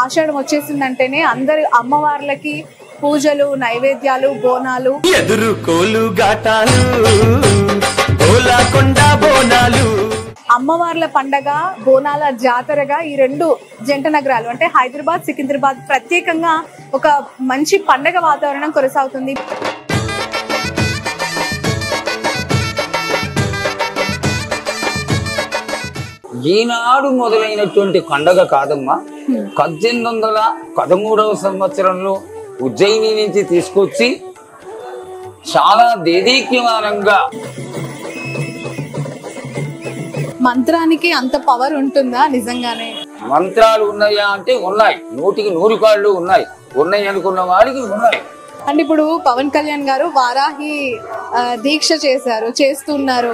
ఆషాఢం వచ్చేసిందంటేనే అందరు అమ్మవార్లకి పూజలు, నైవేద్యాలు, బోనాలు, ఎదురు కోలు గాటాలు, గోలకొండ బోనాలు. అమ్మవార్ల పండగ, బోనాల జాతరగా ఈ రెండు జంట నగరాలు అంటే హైదరాబాద్, సికింద్రాబాద్ ప్రత్యేకంగా ఒక మంచి పండగ వాతావరణం కొనసాగుతుంది. ఈనాడు మొదలైనటువంటి పండగ కాదమ్మా. 1813వ సంవత్సరంలో ఉజ్జయిని నుంచి తీసుకొచ్చి చాలా దేదీప్యమానంగా. మంత్రానికి అంత పవర్ ఉంటుందా నిజంగానే? మంత్రాలు ఉన్నాయా అంటే ఉన్నాయి, 100కి 100 కాళ్ళు ఉన్నాయి. ఉన్నాయి అనుకున్న వారికి ఉన్నాయి. అంటే ఇప్పుడు పవన్ కళ్యాణ్ గారు వారాహి దీక్ష చేస్తున్నారు.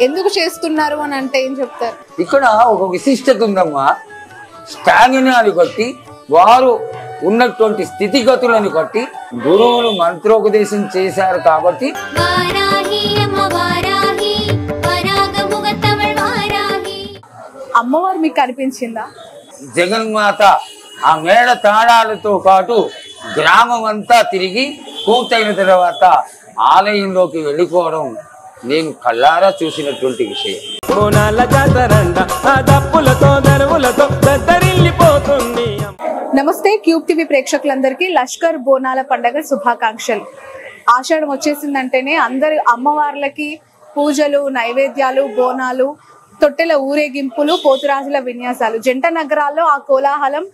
ఎందుకు చేస్తున్నారు అని అంటే ఏం చెప్తారు? ఇక్కడ ఒక విశిష్టత ఉందమ్మా. స్టామినాని బట్టి, వారు ఉన్నటువంటి స్థితిగతులను బట్టి గురువులు మంత్రోపదేశం చేశారు కాబట్టి అమ్మవారు మీకు కనిపించిందా? జగన్మాత ఆ మేడ తాళాలతో పాటు గ్రామం అంతా తిరిగి పూర్తయిన తర్వాత ఆలయంలోకి వెళ్ళిపోవడం నేను కళ్ళారా చూసినటువంటి విషయం. నమస్తే, క్యూబ్ టీవీ ప్రేక్షకులందరికీ లష్కర్ బోనాల పండగ శుభాకాంక్షలు. ఆషాఢం వచ్చేసిందంటేనే అందరు అమ్మవార్లకి పూజలు, నైవేద్యాలు, బోనాలు, తొట్టెల ఊరేగింపులు, పోతురాజుల విన్యాసాలు. జంట నగరాల్లో ఆ కోలాహలం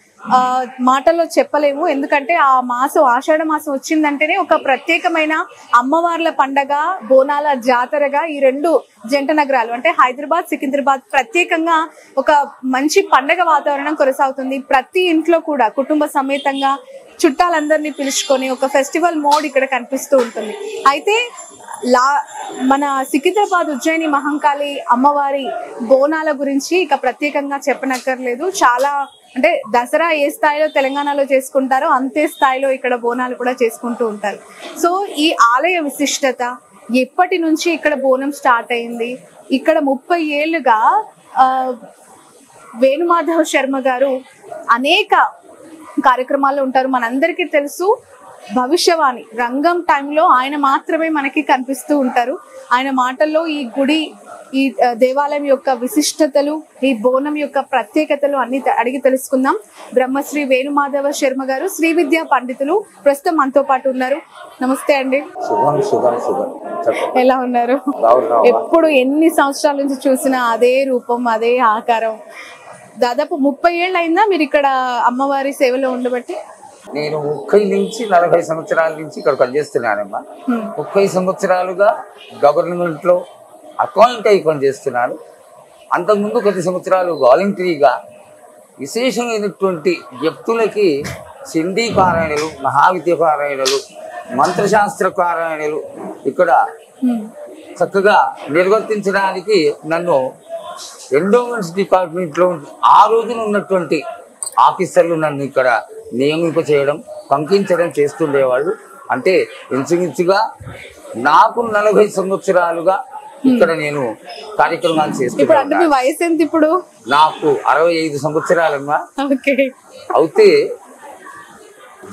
మాటల్లో చెప్పలేము. ఎందుకంటే ఆ మాసం, ఆషాఢ మాసం వచ్చిందంటేనే ఒక ప్రత్యేకమైన అమ్మవార్ల పండగ, బోనాల జాతరగా ఈ రెండు జంట నగరాలు అంటే హైదరాబాద్, సికింద్రాబాద్ ప్రత్యేకంగా ఒక మంచి పండగ వాతావరణం కొనసాగుతుంది. ప్రతి ఇంట్లో కూడా కుటుంబ సమేతంగా చుట్టాలందరినీ పిలుచుకొని ఒక ఫెస్టివల్ మోడ్ ఇక్కడ కనిపిస్తూ ఉంటుంది. అయితే మన సికింద్రాబాద్ ఉజ్జయిని మహంకాళి అమ్మవారి బోనాల గురించి ఇక ప్రత్యేకంగా చెప్పనక్కర్లేదు. చాలా అంటే దసరా ఏ స్థాయిలో తెలంగాణలో చేసుకుంటారో అంతే స్థాయిలో ఇక్కడ బోనాలు కూడా చేసుకుంటూ ఉంటారు. సో ఈ ఆలయ విశిష్టత, ఎప్పటి నుంచి ఇక్కడ బోనం స్టార్ట్ అయింది, ఇక్కడ 30 ఏళ్ళుగా వేణుమాధవ్ శర్మ గారు అనేక కార్యక్రమాల్లో ఉంటారు. మనందరికీ తెలుసు, భవిష్యవాణి రంగం టైంలో ఆయన మాత్రమే మనకి కనిపిస్తూ ఉంటారు. ఆయన మాటల్లో ఈ గుడి, ఈ దేవాలయం యొక్క విశిష్టతలు, ఈ బోనం యొక్క ప్రత్యేకతలు అన్ని అడిగి తెలుసుకుందాం. బ్రహ్మశ్రీ వేణుమాధవ శర్మ గారు శ్రీ విద్యా పండితులు ప్రస్తుతం మనతో పాటు ఉన్నారు. నమస్తే అండి. ఎలా ఉన్నారు? ఎప్పుడు ఎన్ని సంవత్సరాల నుంచి చూసినా అదే రూపం, అదే ఆకారం. దాదాపు 30 ఏళ్ళు అయిందా మీరు ఇక్కడ అమ్మవారి సేవలో ఉండబట్టి? నేను 30 నుంచి 40 సంవత్సరాల నుంచి ఇక్కడ పనిచేస్తున్నానమ్మా. 30 సంవత్సరాలుగా గవర్నమెంట్ లో అకౌంట్ అయి పనిచేస్తున్నాను. అంతకుముందు కొద్ది సంవత్సరాలు వాలంటరీగా విశేషమైనటువంటి వ్యక్తులకి సింధీ పారాయణలు, మహావిద్య పారాయణలు, మంత్రశాస్త్ర పారాయణలు ఇక్కడ చక్కగా నిర్వర్తించడానికి నన్ను ఎండోమెంట్స్ డిపార్ట్మెంట్లో ఆ రోజున ఉన్నటువంటి ఆఫీసర్లు నన్ను ఇక్కడ నియమింప చేయడం, పంపించడం చేస్తుండేవాళ్ళు. అంటే ఇంచుమించుగా నాకు 40 సంవత్సరాలుగా ఇక్కడ నేను కార్యక్రమాలు చేస్తున్నాను. వయసు ఎంత ఇప్పుడు? నాకు 65 సంవత్సరాలమ్మా. అయితే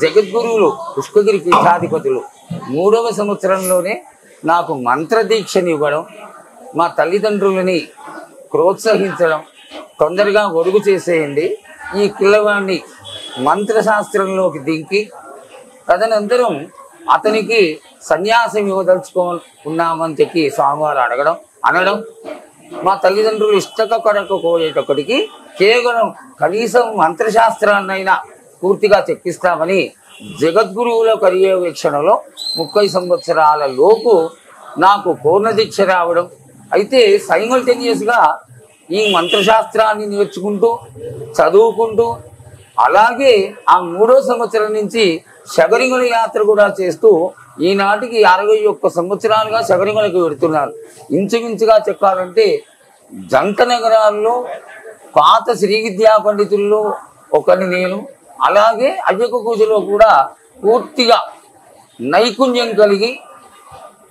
జగద్గురువులు పుష్పగిరి పీఠాధిపతులు 3వ సంవత్సరంలోనే నాకు మంత్రదీక్షని ఇవ్వడం, మా తల్లిదండ్రులని ప్రోత్సహించడం, తొందరగా ఒడుగు చేసేయండి, ఈ పిల్లవాడిని మంత్రశాస్త్రంలోకి దింకి తదనంతరం అతనికి సన్యాసం ఇవ్వదలుచుకున్నామని చెప్పి స్వామివారు అనడం, మా తల్లిదండ్రులు ఇష్టపడకపోయేటప్పటికి కేవలం కనీసం మంత్రశాస్త్రాన్నైనా పూర్తిగా చెప్పిస్తామని జగద్గురువుల పర్యవేక్షణలో 30 సంవత్సరాల లోపు నాకు పూర్ణదీక్ష రావడం. అయితే సైమల్టేనియస్గా ఈ మంత్రశాస్త్రాన్ని నేర్చుకుంటూ, చదువుకుంటూ, అలాగే ఆ 3వ సంవత్సరం నుంచి శబరిమల యాత్ర కూడా చేస్తూ ఈనాటికి 61 సంవత్సరాలుగా శబరిమలకు వెడుతున్నారు. ఇంచుమించుగా చెప్పాలంటే జంట నగరాల్లో పాత శ్రీ విద్యా పండితుల్లో ఒకరిని నేను. అలాగే అయ్యప్ప పూజలో కూడా పూర్తిగా నైపుణ్యం కలిగి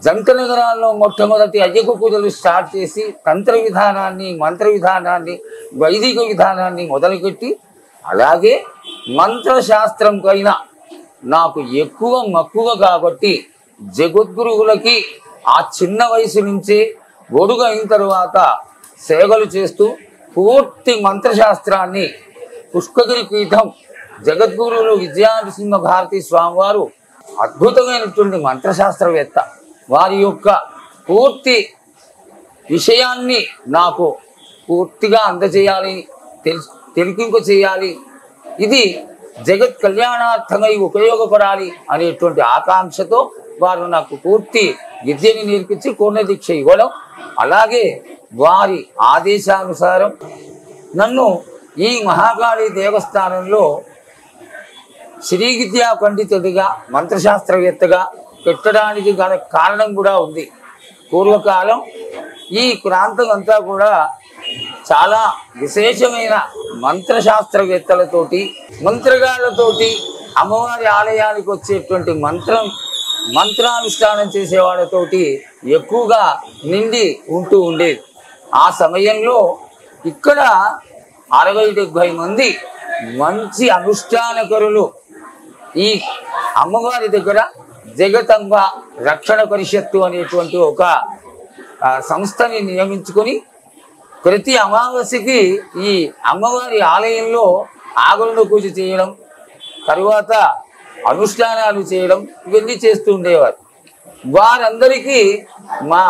జంట నగరాల్లో మొట్టమొదటి అయ్యప్ప పూజలు స్టార్ట్ చేసి తంత్ర విధానాన్ని, మంత్ర విధానాన్ని, వైదిక విధానాన్ని మొదలుపెట్టి అలాగే మంత్రశాస్త్రం పైన నాకు ఎక్కువ మక్కువ కాబట్టి జగద్గురువులకి ఆ చిన్న వయసు నుంచే గొడుగు అయిన తర్వాత సేవలు చేస్తూ పూర్తి మంత్రశాస్త్రాన్ని పుష్కగిరి పీఠం జగద్గురువులు విద్యానరసింహ భారతీ స్వామి వారు అద్భుతమైనటువంటి మంత్రశాస్త్రవేత్త. వారి యొక్క పూర్తి విషయాన్ని నాకు పూర్తిగా అందజేయాలి, తెలిపింపు చేయాలి, ఇది జగత్ కళ్యాణార్థమై ఉపయోగపడాలి అనేటువంటి ఆకాంక్షతో వారు నాకు పూర్తి విద్యని నేర్పించి పూర్ణ దీక్ష ఇవ్వడం, అలాగే వారి ఆదేశానుసారం నన్ను ఈ మహాకాళి దేవస్థానంలో శ్రీ విద్యా పండితుడిగా మంత్రశాస్త్రవేత్తగా పెట్టడానికి గల కారణం కూడా ఉంది. పూర్వకాలం ఈ ప్రాంతం అంతా కూడా చాలా విశేషమైన మంత్రశాస్త్రవేత్తలతోటి మంత్రగాళ్ళతోటి అమ్మవారి ఆలయానికి వచ్చేటువంటి మంత్రానుష్ఠానం చేసే వాళ్ళతోటి ఎక్కువగా నిండి ఉంటూ ఉండేది. ఆ సమయంలో ఇక్కడ 60-70 మంది మంచి అనుష్ఠానకరులు ఈ అమ్మవారి దగ్గర జగతంబ రక్షణ పరిషత్తు అనేటువంటి ఒక సంస్థని నియమించుకొని ప్రతి అమావాస్యకి ఈ అమ్మవారి ఆలయంలో ఆగరణ పూజ చేయడం, తరువాత అనుష్ఠానాలు చేయడం ఇవన్నీ చేస్తూ ఉండేవారు. వారందరికీ మా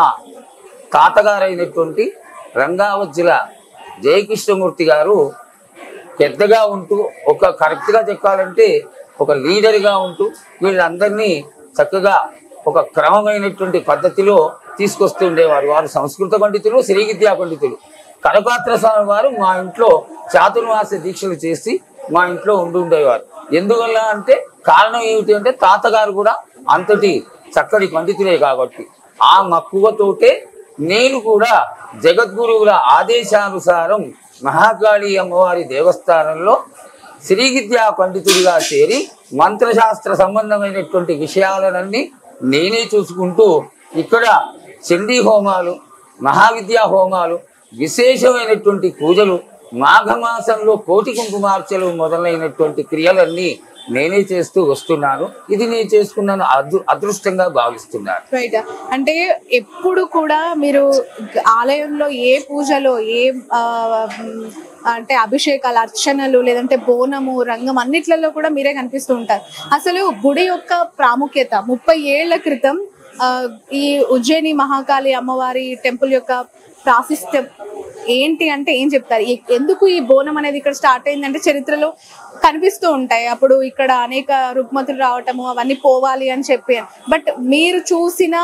తాతగారైనటువంటి రంగావజ్జుల జయకృష్ణమూర్తి గారు పెద్దగా ఉంటూ, ఒక కరెక్ట్గా చెప్పాలంటే ఒక లీడర్గా ఉంటూ వీళ్ళందరినీ చక్కగా ఒక క్రమమైనటువంటి పద్ధతిలో తీసుకొస్తూ ఉండేవారు. వారు సంస్కృత పండితులు, శ్రీ విద్యా పండితులు. కనకాత్ర స్వామి వారు మా ఇంట్లో చాతుర్మాస దీక్షలు చేసి మా ఇంట్లో ఉండేవారు. ఎందువల్ల అంటే కారణం ఏమిటి అంటే తాతగారు కూడా అంతటి చక్కటి పండితులే కాబట్టి ఆ మక్కువతోటే నేను కూడా జగద్గురువుల ఆదేశానుసారం మహాకాళి అమ్మవారి దేవస్థానంలో శ్రీ విద్యా పండితుడిగా చేరి మంత్రశాస్త్ర సంబంధమైనటువంటి విషయాలన్నీ నేనే చూసుకుంటూ ఇక్కడ చండీ హోమాలు, మహావిద్యా హోమాలు, విశేషమైనటువంటి పూజలు, మాఘమాసంలో కోటి కుంకుమార్చలు మొదలైనటువంటి క్రియలన్నీ నేనే చేస్తూ వస్తున్నాను. ఇది నేను చేసుకున్నాను అదృష్టంగా భావిస్తున్నాను. రైట్. అంటే ఎప్పుడు కూడా మీరు ఆలయంలో ఏ పూజలో ఏ అంటే అభిషేకాలు, అర్చనలు, లేదంటే బోనము, రంగం అన్నిట్లలో కూడా మీరే కనిపిస్తూ ఉంటారు. అసలు గుడి యొక్క ప్రాముఖ్యత 30 ఏళ్ల క్రితం ఈ ఉజ్జయిని మహాకాళి అమ్మవారి టెంపుల్ యొక్క ప్రాశస్త్యం ఏంటి అంటే ఏం చెప్తారు? ఎందుకు ఈ బోనం అనేది ఇక్కడ స్టార్ట్ అయిందంటే చరిత్రలో కనిపిస్తూ ఉంటాయి. అప్పుడు ఇక్కడ అనేక రుగ్మతులు రావటము అవన్నీ పోవాలి అని చెప్పి, బట్ మీరు చూసిన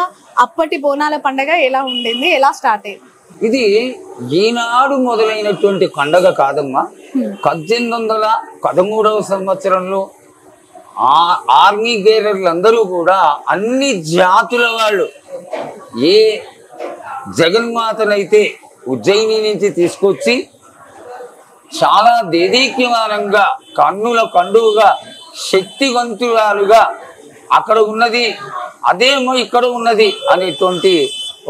అప్పటి బోనాల పండగ ఎలా ఉండింది, ఎలా స్టార్ట్ అయింది? ఇది ఈనాడు మొదలైనటువంటి పండగ కాదమ్మా. 1813వ సంవత్సరంలో ఆర్మీ గేరర్లందరూ కూడా అన్ని జాతుల వాళ్ళు ఏ జగన్మాతనైతే ఉజ్జయిని నుంచి తీసుకొచ్చి చాలా దేదీక్యమానంగా కన్నుల కండువుగా శక్తివంతురాలుగా అక్కడ ఉన్నది అదేమో ఇక్కడ ఉన్నది అనేటువంటి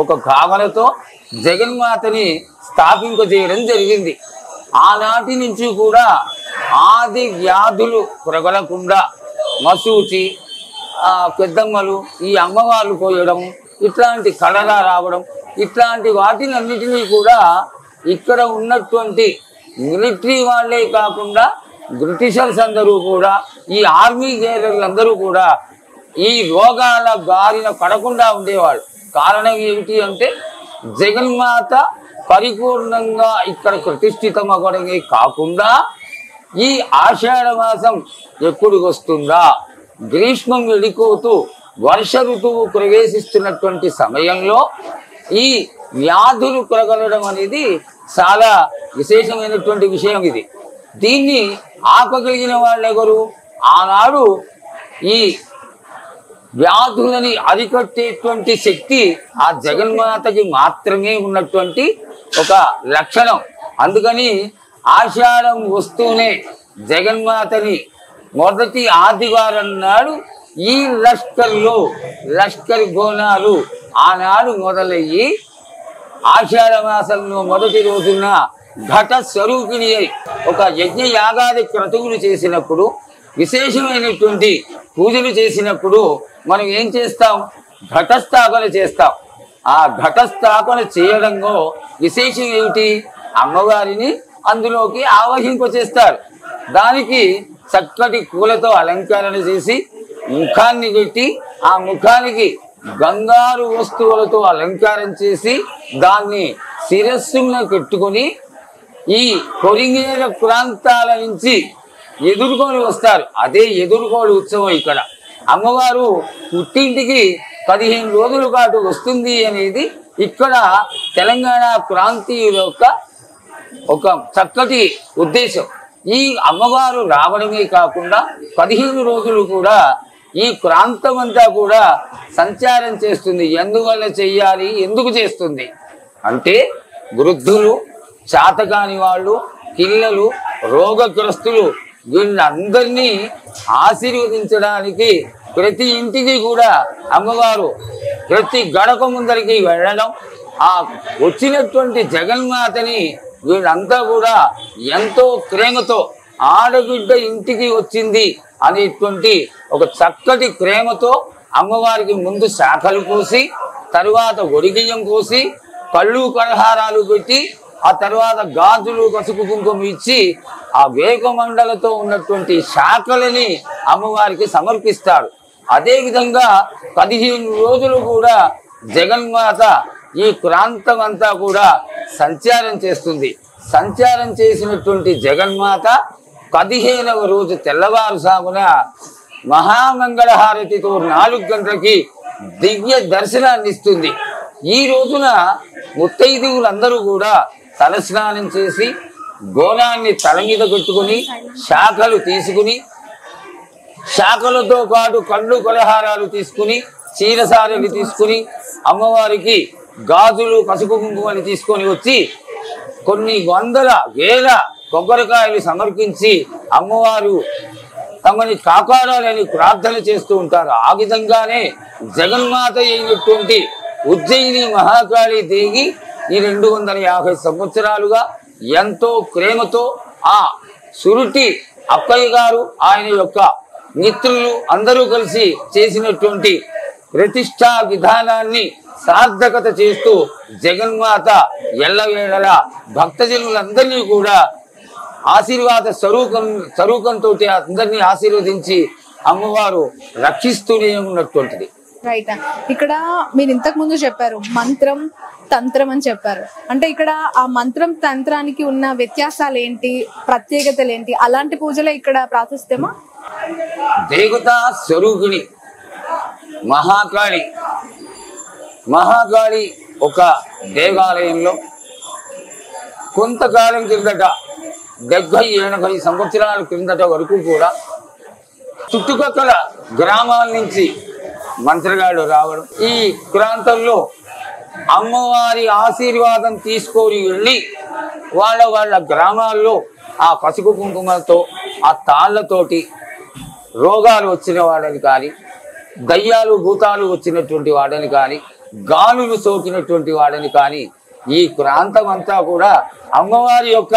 ఒక భావనతో జగన్మాతని స్థాపింపజేయడం జరిగింది. ఆనాటి నుంచి కూడా ఆది వ్యాధులు ప్రబలకుండా మసూచి, పెద్దమ్మలు, ఈ అమ్మవార్లు పోయడం, ఇట్లాంటి కళగా రావడం, ఇట్లాంటి వాటినన్నిటినీ కూడా ఇక్కడ ఉన్నటువంటి మిలిటరీ వాళ్ళే కాకుండా బ్రిటిషర్స్ అందరూ కూడా, ఈ ఆర్మీ గేరర్లందరూ కూడా ఈ రోగాల బారిన పడకుండా ఉండేవాళ్ళు. కారణం ఏమిటి అంటే జగన్మాత పరిపూర్ణంగా ఇక్కడ ప్రతిష్ఠితం అవ్వడమే కాకుండా ఈ ఆషాఢ మాసం ఎప్పుడు వస్తుందా, గ్రీష్మం వెళ్ళిపోతూ వర్ష ఋతువు ప్రవేశిస్తున్నటువంటి సమయంలో ఈ వ్యాధులు ప్రగలడం అనేది చాలా విశేషమైనటువంటి విషయం. ఇది దీన్ని ఆపగలిగిన వాళ్ళెవరు? ఆనాడు ఈ వ్యాధులని అరికట్టేటువంటి శక్తి ఆ జగన్మాతకి మాత్రమే ఉన్నటువంటి ఒక లక్షణం. అందుకని ఆషాఢం వస్తూనే జగన్మాతని మొదటి ఆదివారం నాడు ఈ లష్కర్ బోనాలు ఆనాడు మొదలయ్యి ఆషాఢ మాసంలో మొదటి రోజున ఘట స్వరూపిణి అయి ఒక యజ్ఞ యాగాది క్రతువులు చేసినప్పుడు, విశేషమైనటువంటి పూజలు చేసినప్పుడు మనం ఏం చేస్తాం? ఘటస్థాపన చేస్తాం. ఆ ఘటస్థాపన చేయడంలో విశేషం ఏమిటి? అమ్మవారిని అందులోకి ఆవహింపచేస్తారు. దానికి చక్కటి పూలతో అలంకరణ చేసి ముఖాన్ని పెట్టి ఆ ముఖానికి బంగారు వస్తువులతో అలంకారం చేసి దాన్ని శిరస్సున పెట్టుకొని ఈ కొరిగేర ప్రాంతాల నుంచి ఎదుర్కొని వస్తారు. అదే ఎదుర్కోడు ఉత్సవం. ఇక్కడ అమ్మవారు పుట్టింటికి 15 రోజుల పాటు వస్తుంది అనేది ఇక్కడ తెలంగాణ ప్రాంతీయుల యొక్క ఒక చక్కటి ఉద్దేశం. ఈ అమ్మవారు రావడమే కాకుండా 15 రోజులు కూడా ఈ ప్రాంతం అంతా కూడా సంచారం చేస్తుంది. ఎందువల్ల చెయ్యాలి, ఎందుకు చేస్తుంది అంటే వృద్ధులు, చాతకాని వాళ్ళు, పిల్లలు, రోగగ్రస్తులు వీళ్ళందరినీ ఆశీర్వదించడానికి ప్రతి ఇంటికి కూడా అమ్మవారు ప్రతి గడప ముందరికి వెళ్ళడం, ఆ వచ్చినటువంటి జగన్మాతని వీళ్ళంతా కూడా ఎంతో ప్రేమతో ఆడబిడ్డ ఇంటికి వచ్చింది అనేటువంటి ఒక చక్కటి ప్రేమతో అమ్మవారికి ముందు శాఖలు పోసి, తరువాత ఒడిగియం పోసి, కళ్ళు కలహారాలు పెట్టి, ఆ తర్వాత గాజులు, పసుపు కుంకుమ ఇచ్చి ఆ వేగమండలతో ఉన్నటువంటి శాఖలని అమ్మవారికి సమర్పిస్తారు. అదేవిధంగా 15 రోజులు కూడా జగన్మాత ఈ ప్రాంతం అంతా కూడా సంచారం చేస్తుంది. సంచారం చేసినటువంటి జగన్మాత 15వ రోజు తెల్లవారుసామున మహామంగళహారతితో 4 గంటలకి దివ్య దర్శనాన్ని ఇస్తుంది. ఈ రోజున ముత్తైదువులందరూ కూడా తలస్నానం చేసి గోనాన్ని తల మీద పెట్టుకుని శాఖలు తీసుకుని, శాఖలతో పాటు కళ్ళు కొలహారాలు తీసుకుని, చీరసారలు తీసుకుని, అమ్మవారికి గాజులు, పసుపు కుంకుమని తీసుకొని వచ్చి కొన్ని వందల వేల కొబ్బరికాయలు సమర్పించి అమ్మవారు తమని కాపాడాలని ప్రార్థన చేస్తూ ఉంటారు. ఆ విధంగానే జగన్మాత అయినటువంటి ఉజ్జయిని మహాకాళి దేవి ఈ 250 సంవత్సరాలుగా ఎంతో ప్రేమతో ఆ సురుటి అక్కయ్య గారు, ఆయన యొక్క మిత్రులు అందరూ కలిసి చేసినటువంటి ప్రతిష్టా విధానాన్ని సార్థకత చేస్తూ జగన్మాత ఎల్లవేళలా భక్తజనులందరినీ కూడా ఆశీర్వాద స్వరూపంతో అందరినీ ఆశీర్వదించి అమ్మవారు రక్షిస్తూనే ఉన్నటువంటిది. రైట్. ఇక్కడ మీరు ఇంతకు ముందు చెప్పారు మంత్రం, తంత్రం అని చెప్పారు. అంటే ఇక్కడ ఆ మంత్రం, తంత్రానికి ఉన్న వ్యత్యాసాలు ఏంటి, ప్రత్యేకతలు ఏంటి? అలాంటి పూజలే ఇక్కడ ప్రార్థిస్తేమా? దేవతా స్వరూపిణి మహాకాళి. మహాకాళి ఒక దేవాలయంలో కొంతకాలం క్రిందట 70-80 సంవత్సరాల క్రిందట వరకు కూడా చుట్టుపక్కల గ్రామాల నుంచి మంత్రగాడు రావడం, ఈ ప్రాంతంలో అమ్మవారి ఆశీర్వాదం తీసుకొని వెళ్ళి వాళ్ళ గ్రామాల్లో ఆ పసుపు కుంకుమలతో, ఆ తాళ్లతోటి రోగాలు వచ్చిన వాడని కానీ, దయ్యాలు భూతాలు వచ్చినటువంటి వాడని కానీ, గాలులు సోకినటువంటి వాడని కానీ ఈ ప్రాంతం అంతా కూడా అమ్మవారి యొక్క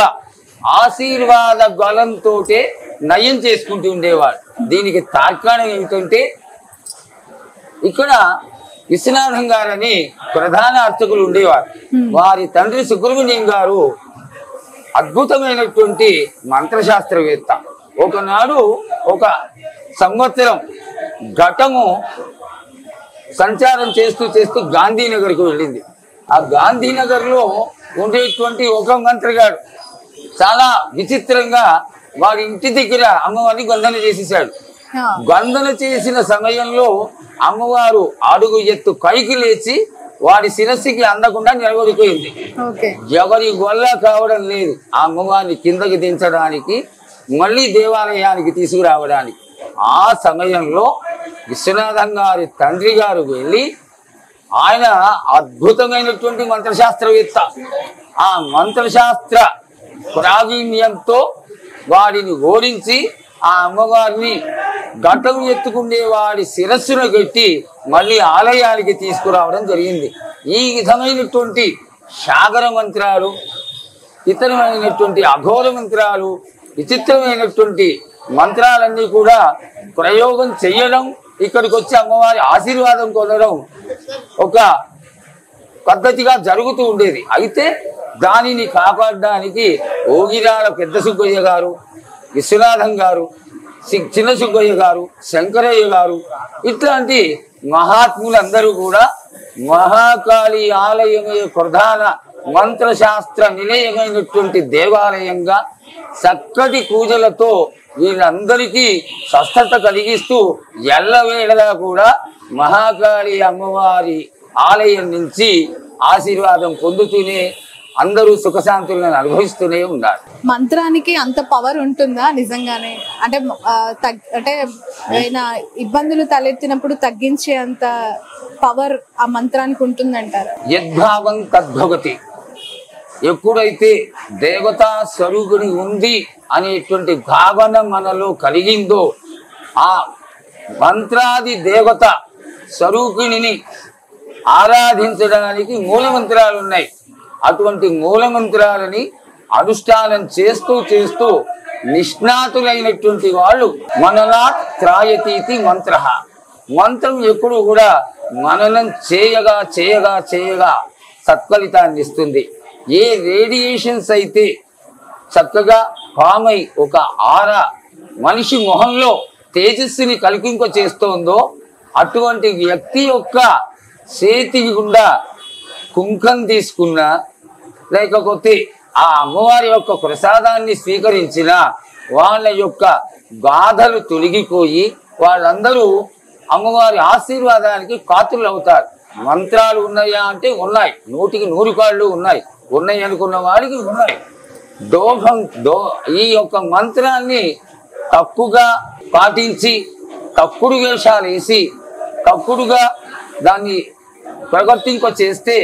ఆశీర్వాద బలంతో నయం చేసుకుంటూ ఉండేవాడు. దీనికి తార్కాణం ఏమిటంటే, ఇక్కడ విశ్వనాథం గారని ప్రధాన అర్చకులు ఉండేవారు. వారి తండ్రి సుబ్రహ్మణ్యం గారు అద్భుతమైనటువంటి మంత్రశాస్త్రవేత్త. ఒకనాడు ఒక సంవత్సరం ఘటము సంచారం చేస్తూ గాంధీనగర్కు వెళ్ళింది. ఆ గాంధీనగర్లో ఉండేటువంటి ఒక మంత్రిగాడు చాలా విచిత్రంగా వారి ఇంటి దగ్గర అమ్మవారిని గంధన చేసేసాడు. గంధన చేసిన సమయంలో అమ్మవారు అడుగు ఎత్తు పైకి లేచి వాడి శిరస్సుకి అందకుండా నిలబడిపోయింది. ఎవరి వల్ల కావడం లేదు ఆ అమ్మవారిని కిందకి దించడానికి, మళ్ళీ దేవాలయానికి తీసుకురావడానికి. ఆ సమయంలో విశ్వనాథం గారి తండ్రి గారు వెళ్ళి, ఆయన అద్భుతమైనటువంటి మంత్రశాస్త్రవేత్త, ఆ మంత్రశాస్త్ర ప్రావీణ్యంతో వాడిని ఓడించి ఆ అమ్మవారిని ఘటం ఎత్తుకునే వాడి శిరస్సును పెట్టి మళ్ళీ ఆలయానికి తీసుకురావడం జరిగింది. ఈ విధమైనటువంటి సాగర మంత్రాలు, ఇతరమైనటువంటి అఘోర మంత్రాలు, విచిత్రమైనటువంటి మంత్రాలన్నీ కూడా ప్రయోగం చెయ్యడం, ఇక్కడికి వచ్చి అమ్మవారి ఆశీర్వాదం పొందడం ఒక పద్ధతిగా జరుగుతూ ఉండేది. అయితే దానిని కాపాడడానికి ఓగిరాల పెద్ద సుబ్బయ్య గారు, విశ్వనాథం గారు, చిన్న సుబ్బయ్య గారు, శంకరయ్య గారు ఇట్లాంటి మహాత్ములందరూ కూడా మహాకాళి ఆలయమే ప్రధాన మంత్రశాస్త్ర నిలయమైనటువంటి దేవాలయంగా చక్కటి పూజలతో వీళ్ళందరికీ స్వస్థత కలిగిస్తూ ఎల్లవేళలా కూడా మహాకాళి అమ్మవారి ఆలయం నుంచి ఆశీర్వాదం పొందుతూనే అందరూ సుఖశాంతులను అనుభవిస్తూనే ఉన్నారు. మంత్రానికి అంత పవర్ ఉంటుందా నిజంగానే? అంటే అంటే ఏమైనా ఇబ్బందులు తలెత్తినప్పుడు తగ్గించే అంత పవర్ ఆ మంత్రానికి ఉంటుందంటారా? యద్భావం తద్భవతి. ఎప్పుడైతే దేవతా స్వరూపిణి ఉంది అనేటువంటి భావన మనలో కలిగిందో ఆ మంత్రాది దేవత స్వరూపిణిని ఆరాధించడానికి మూలమంత్రాలు ఉన్నాయి. అటువంటి మూలమంత్రాలని అనుష్ఠానం చేస్తూ నిష్ణాతులైనటువంటి వాళ్ళు మననాత్ త్రాయతీతి మంత్ర. మంత్రం ఎప్పుడు కూడా మననం చేయగా సత్ఫలితాన్ని ఇస్తుంది. ఏ రేడియేషన్స్ అయితే చక్కగా పామై ఒక ఆరా మనిషి మొహంలో తేజస్సుని కల్పింప చేస్తోందో అటువంటి వ్యక్తి యొక్క చేతి గుండా కుంకం తీసుకున్నా, లేకపోతే ఆ అమ్మవారి యొక్క ప్రసాదాన్ని స్వీకరించిన వాళ్ళ యొక్క బాధలు తొలగిపోయి వాళ్ళందరూ అమ్మవారి ఆశీర్వాదానికి కాతులు అవుతారు. మంత్రాలు ఉన్నాయా అంటే ఉన్నాయి, 100కి 100 కాళ్ళు ఉన్నాయి అనుకున్న వాడికి ఉన్నాయి. ఈ యొక్క మంత్రాన్ని తప్పుగా పాటించి తప్పుడు వేషాలు వేసి తప్పుడుగా దాన్ని ప్రవర్తింప చేస్తే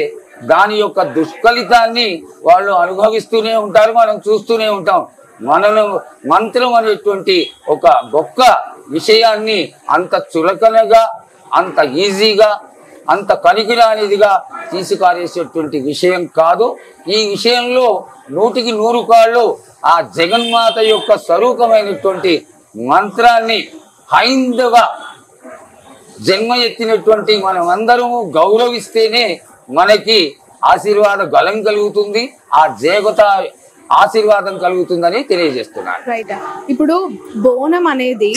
దాని యొక్క దుష్ఫలితాన్ని వాళ్ళు అనుభవిస్తూనే ఉంటారు, మనం చూస్తూనే ఉంటాం. మంత్రం అనేటువంటి ఒక గొప్ప విషయాన్ని అంత చులకనగా, అంత ఈజీగా, అంత కనికిరానిదిగా తీసుకారేసేటువంటి విషయం కాదు. ఈ విషయంలో 100కి 100 కాళ్ళు ఆ జగన్మాత యొక్క స్వరూపమైనటువంటి మంత్రాన్ని హైందవ జన్మ ఎత్తినటువంటి మనం అందరము గౌరవిస్తేనే మనకి ఆశీర్వాద బలం కలుగుతుంది, ఆ దేవత ఆశీర్వాదం కలుగుతుందని తెలియజేస్తున్నాను. రైట్. ఇప్పుడు బోనం అనేది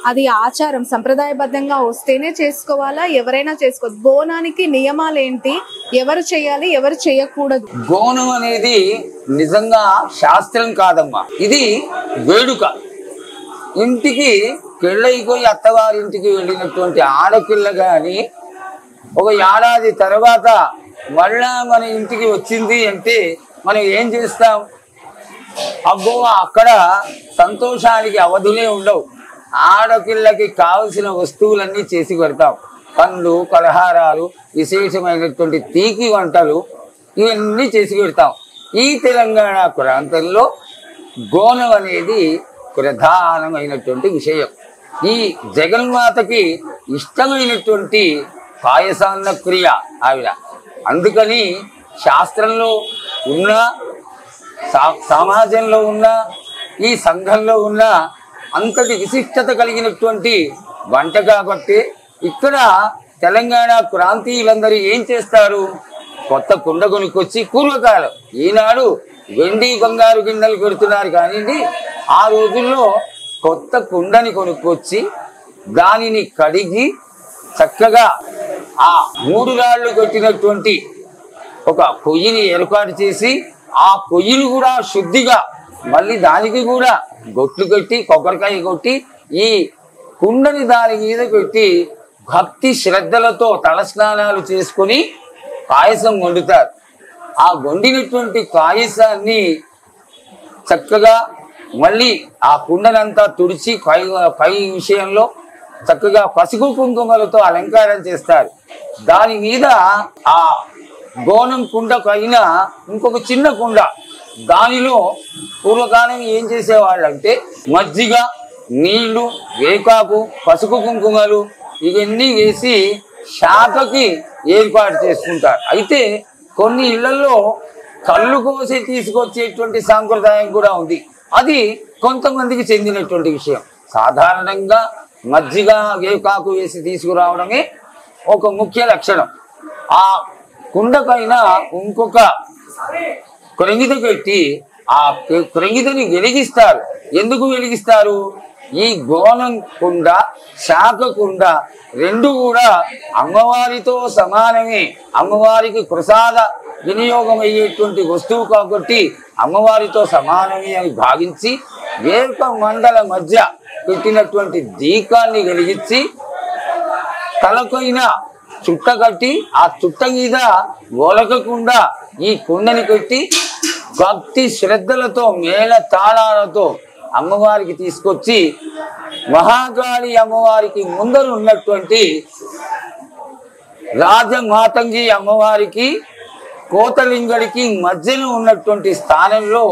అది ఆచారం సంప్రదాయబద్ధంగా వస్తేనే చేసుకోవాలా, ఎవరైనా చేసుకోవచ్చు? బోనానికి నియమాలు ఏంటి? ఎవరు చేయాలి, ఎవరు చేయకూడదు? బోనం అనేది నిజంగా శాస్త్రం కాదమ్మా, ఇది వేడుక. ఇంటికి పెళ్ళైపోయి అత్తవారింటికి వెళ్ళినటువంటి ఆడపిల్ల కానీ ఒక ఏడాది తర్వాత మళ్ళా మన ఇంటికి వచ్చింది అంటే మనం ఏం చేస్తాం? అబ్బో, అక్కడ సంతోషానికి అవధులే ఉండవు. ఆడపిల్లకి కావలసిన వస్తువులన్నీ చేసి పెడతాం. పండ్లు, పలహారాలు, విశేషమైనటువంటి తీపి వంటలు ఇవన్నీ చేసి పెడతాం. ఈ తెలంగాణ ప్రాంతంలో బోనం అనేది ప్రధానమైనటువంటి విషయం. ఈ జగన్మాతకి ఇష్టమైనటువంటి పాయసాన్న క్రియ ఆవిడ. అందుకని శాస్త్రంలో ఉన్న, సమాజంలో ఉన్న, ఈ సంఘంలో ఉన్న అంతటి విశిష్టత కలిగినటువంటి వంట కాబట్టి ఇక్కడ తెలంగాణ ప్రాంతీయులందరూ ఏం చేస్తారు? కొత్త కుండ కొనుక్కొచ్చి, పూర్వకాలం ఈనాడు వెండి బంగారు గిన్నెలు పెడుతున్నారు కానీ ఆ రోజుల్లో కొత్త కుండని కొనుక్కొచ్చి దానిని కడిగి చక్కగా ఆ 3 రాళ్ళు కొట్టినటువంటి ఒక పొయ్యిని ఏర్పాటు చేసి ఆ పొయ్యిని కూడా శుద్ధిగా మళ్ళీ దానికి కూడా గొట్లు కొట్టి కొబ్బరికాయ కొట్టి ఈ కుండని దాని మీద పెట్టి భక్తి శ్రద్ధలతో తలస్నానాలు చేసుకుని పాయసం వండుతారు. ఆ వండినటువంటి పాయసాన్ని చక్కగా మళ్ళీ ఆ కుండనంతా తుడిచి పై విషయంలో చక్కగా పసుపు కుంకుమలతో అలంకారం చేస్తారు. దాని మీద ఆ బోనం కుండ పైన ఇంకొక చిన్న కుండ, దానిలో పూర్వకాలం ఏం చేసేవాళ్ళంటే మజ్జిగ, నీళ్లు, వేకాకు, పసుపు కుంకుమలు ఇవన్నీ వేసి శాఖకి ఏర్పాటు చేసుకుంటారు. అయితే కొన్ని ఇళ్లలో కళ్ళు కోసి తీసుకొచ్చేటువంటి సాంప్రదాయం కూడా ఉంది. అది కొంతమందికి చెందినటువంటి విషయం. సాధారణంగా మజ్జిగ వేకాకు వేసి తీసుకురావడమే ఒక ముఖ్య లక్షణం. ఆ కుండకైనా ఇంకొక క్రొంగిత పెట్టి ఆ క్రొంగితని వెలిగిస్తారు. ఎందుకు వెలిగిస్తారు? ఈ గోనం కుండ, శాఖ కుండ రెండు కూడా అమ్మవారితో సమానమే. అమ్మవారికి ప్రసాద వినియోగం అయ్యేటువంటి వస్తువు కాబట్టి అమ్మవారితో సమానమే అని భావించి వేక మండల మధ్య పెట్టినటువంటి దీకాన్ని వెలిగించి తలకైన చుట్ట కట్టి ఆ చుట్ట మీద ఒలకకుండా ఈ కుండని పెట్టి భక్తి శ్రద్ధలతో మేళ తాళాలతో అమ్మవారికి తీసుకొచ్చి మహాకాళి అమ్మవారికి ముందర ఉన్నటువంటి రాజమాతంగి అమ్మవారికి కోతలింగడికి మధ్యలో ఉన్నటువంటి స్థానంలో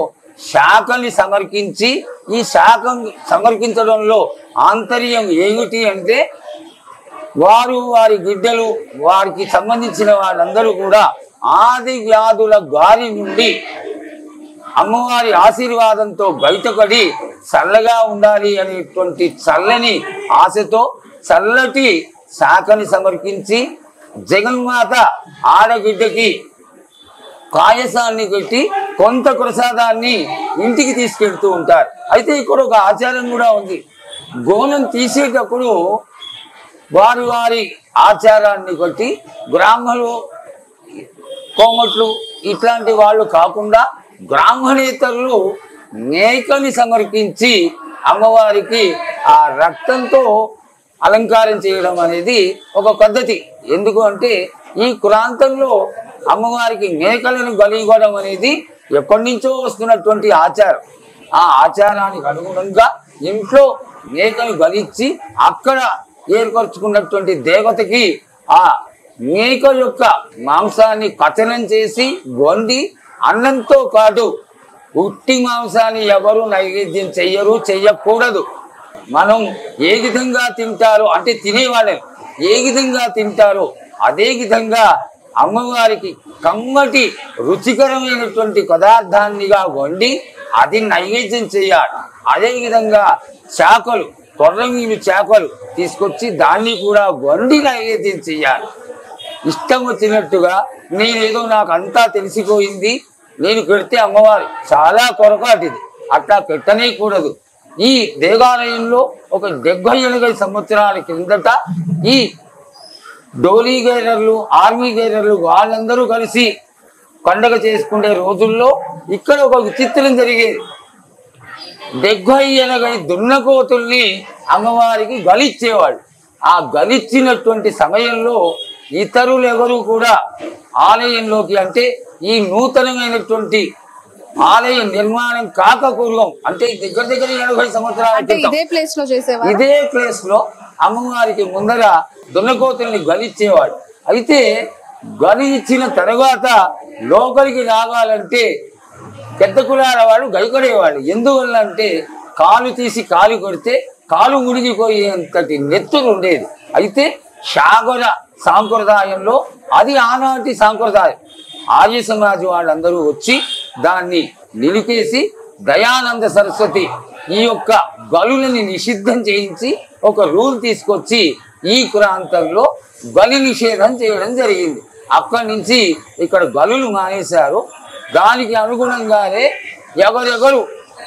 శాఖని సమర్పించి, ఈ శాఖం సమర్పించడంలో ఆంతర్యం ఏమిటి అంటే వారు వారి బిడ్డలు వారికి సంబంధించిన వాళ్ళందరూ కూడా ఆది వ్యాధుల గారి నుండి అమ్మవారి ఆశీర్వాదంతో బయటపడి చల్లగా ఉండాలి అనేటువంటి చల్లని ఆశతో చల్లటి శాఖని సమర్పించి జగన్మాత ఆడబిడ్డకి కాయసాన్ని పెట్టి కొంత ప్రసాదాన్ని ఇంటికి తీసుకెళ్తూ ఉంటారు. అయితే ఇక్కడ ఒక ఆచారం కూడా ఉంది. గోనం తీసేటప్పుడు వారి వారి ఆచారాన్ని బట్టి బ్రాహ్మణులు, కోమట్లు ఇట్లాంటి వాళ్ళు కాకుండా బ్రాహ్మణేతరులు మేకని సమర్పించి అమ్మవారికి ఆ రక్తంతో అలంకారం చేయడం అనేది ఒక పద్ధతి. ఎందుకు అంటే ఈ ప్రాంతంలో అమ్మవారికి మేకలను బలివ్వడం అనేది ఎప్పటి నుంచో వస్తున్నటువంటి ఆచారం. ఆ ఆచారానికి అనుగుణంగా ఇంట్లో మేకను బలిచ్చి అక్కడ ఏర్పరచుకున్నటువంటి దేవతకి ఆ మేక యొక్క మాంసాన్ని పచనం చేసి వండి అన్నంతో పాటు ఉట్టి మాంసాన్ని ఎవరు నైవేద్యం చెయ్యరు, చెయ్యకూడదు. మనం ఏ విధంగా తింటారో అంటే తినేవాళ్ళని ఏ విధంగా తింటారో అదే విధంగా అమ్మవారికి కమ్మటి రుచికరమైనటువంటి పదార్థాన్నిగా వండి అది నైవేద్యం చేయాలి. అదేవిధంగా చాకలు, కొర్రమీను చాకలు తీసుకొచ్చి దాన్ని కూడా వండి నైవేద్యం చేయాలి. ఇష్టం వచ్చినట్టుగా నేనేదో నాకు అంతా తెలిసిపోయింది, నేను పెడితే అమ్మవారు చాలా పొరపాటిది, అట్లా పెట్టనేకూడదు. ఈ దేవాలయంలో ఒక 70-80 సంవత్సరాల క్రిందట ఈ డోలీ గైరర్లు, ఆర్మీ గైరర్లు వాళ్ళందరూ కలిసి పండగ చేసుకునే రోజుల్లో ఇక్కడ ఒక విచిత్రం జరిగేది. 70-80 దున్నకోతుల్ని అమ్మవారికి గలిచ్చేవాళ్ళు. ఆ గలిచ్చినటువంటి సమయంలో ఇతరులు ఎవరు కూడా ఆలయంలోకి, అంటే ఈ నూతనమైనటువంటి ఆలయ నిర్మాణం కాక పూర్వం, అంటే దగ్గర 80 సంవత్సరాల క్రితం ఇదే ప్లేస్ లో అమ్మవారికి ముందర దున్నకోతుల్ని గలిచ్చేవాడు. అయితే గలి ఇచ్చిన తర్వాత లోపలికి రావాలంటే పెద్ద కులాల వాళ్ళు గైకొడేవాళ్ళు. ఎందువల్ల అంటే కాలు తీసి కాలు కొడితే కాలు మునిగిపోయేంతటి నెత్తులు ఉండేది. అయితే శాగర సాంప్రదాయంలో అది ఆనాటి సాంప్రదాయం. ఆర్య సమాజం వాళ్ళందరూ వచ్చి దాన్ని నిలిపేసి దయానంద సరస్వతి ఈ యొక్క గలులని నిషిద్ధం చేయించి ఒక రూల్ తీసుకొచ్చి ఈ ప్రాంతంలో గలి నిషేధం చేయడం జరిగింది. అక్కడి నుంచి ఇక్కడ గలులు మానేశారు. దానికి అనుగుణంగానే ఎవరెవరు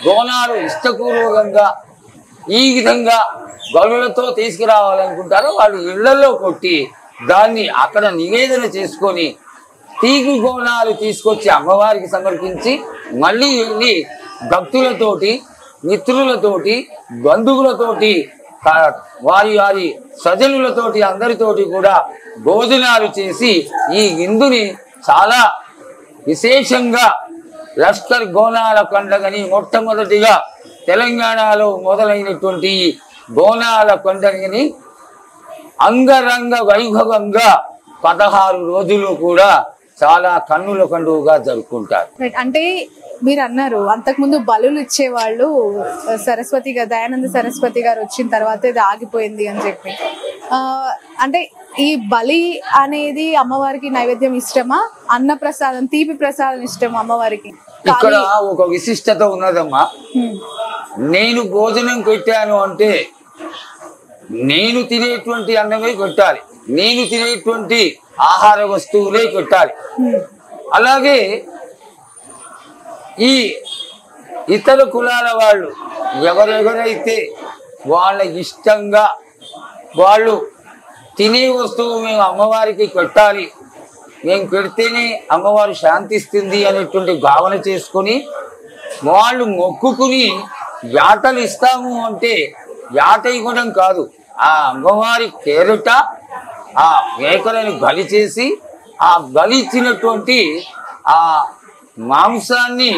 బోనాలు ఇష్టపూర్వకంగా ఈ విధంగా గలులతో తీసుకురావాలనుకుంటారో వాళ్ళు ఇళ్లలో కొట్టి దాన్ని అక్కడ నివేదన చేసుకొని తీగు బోనాలు తీసుకొచ్చి అమ్మవారికి సమర్పించి మళ్ళీ వెళ్ళి భక్తులతోటి, మిత్రులతోటి, బంధువులతోటి, వారి వారి సజనులతోటి అందరితోటి కూడా భోజనాలు చేసి ఈ విందుని చాలా విశేషంగా లష్కర్ బోనాల పండుగని మొట్టమొదటిగా తెలంగాణలో మొదలైనటువంటి బోనాల పండుగని అంగరంగ వైభవంగా 16 రోజులు కూడా చాలా కన్నుల పండుగగా జరుపుకుంటారు. అంటే మీరు అన్నారు అంతకుముందు బలులు ఇచ్చేవాళ్ళు, సరస్వతి గారు, దయానంద సరస్వతి గారు వచ్చిన తర్వాత ఇది ఆగిపోయింది అని చెప్పి. అంటే ఈ బలి అనేది అమ్మవారికి నైవేద్యం ఇష్టమా, అన్న ప్రసాదం తీపి ప్రసాదం ఇష్టమా అమ్మవారికి? ఇక్కడ ఒక విశిష్టత ఉన్నదమ్మా. నేను భోజనం పెట్టాను అంటే నేను తినేటువంటి అన్నమే పెట్టాలి, నేను తినేటువంటి ఆహార వస్తువులే పెట్టాలి. అలాగే ఈ ఇతర కులాల వాళ్ళు ఎవరెవరైతే వాళ్ళ ఇష్టంగా వాళ్ళు తినే వస్తువు మేము అమ్మవారికి పెట్టాలి, మేము పెడితేనే అమ్మవారు శాంతిస్తుంది అనేటువంటి భావన చేసుకొని వాళ్ళు మొక్కుకుని యాటలు ఇస్తాము అంటే యాట ఇవ్వడం కాదు, ఆ అమ్మవారి పేరిట ఆ మేకలను బలి చేసి ఆ బలి ఇచ్చినటువంటి ఆ మాంసాన్ని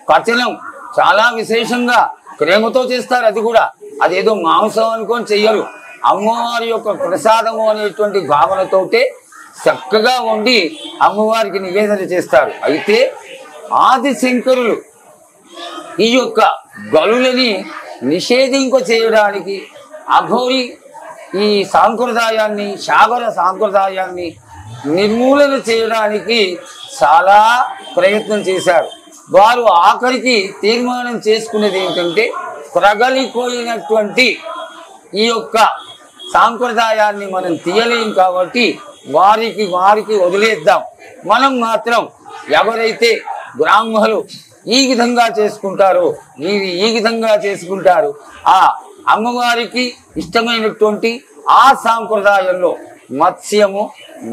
పచనం చాలా విశేషంగా ప్రేమతో చేస్తారు. అది కూడా అదేదో మాంసం అనుకొని చెయ్యరు, అమ్మవారి యొక్క ప్రసాదము అనేటువంటి భావనతోటే చక్కగా వండి అమ్మవారికి నివేదన చేస్తారు. అయితే ఆది శంకరులు ఈ యొక్క బలులని నిషేధింప చేయడానికి అఘోరి ఈ సాంప్రదాయాన్ని శాబర సాంప్రదాయాన్ని నిర్మూలన చేయడానికి చాలా ప్రయత్నం చేశారు. వారు ఆఖరికి తీర్మానం చేసుకునేది ఏంటంటే ప్రగలిపోయినటువంటి ఈ యొక్క సాంప్రదాయాన్ని మనం తీయలేం కాబట్టి వారికి వదిలేద్దాం, మనం మాత్రం ఎవరైతే బ్రాహ్మణులు ఈ విధంగా చేసుకుంటారో వీరు ఈ విధంగా చేసుకుంటారు, ఆ అమ్మవారికి ఇష్టమైనటువంటి ఆ సాంప్రదాయంలో మత్స్యము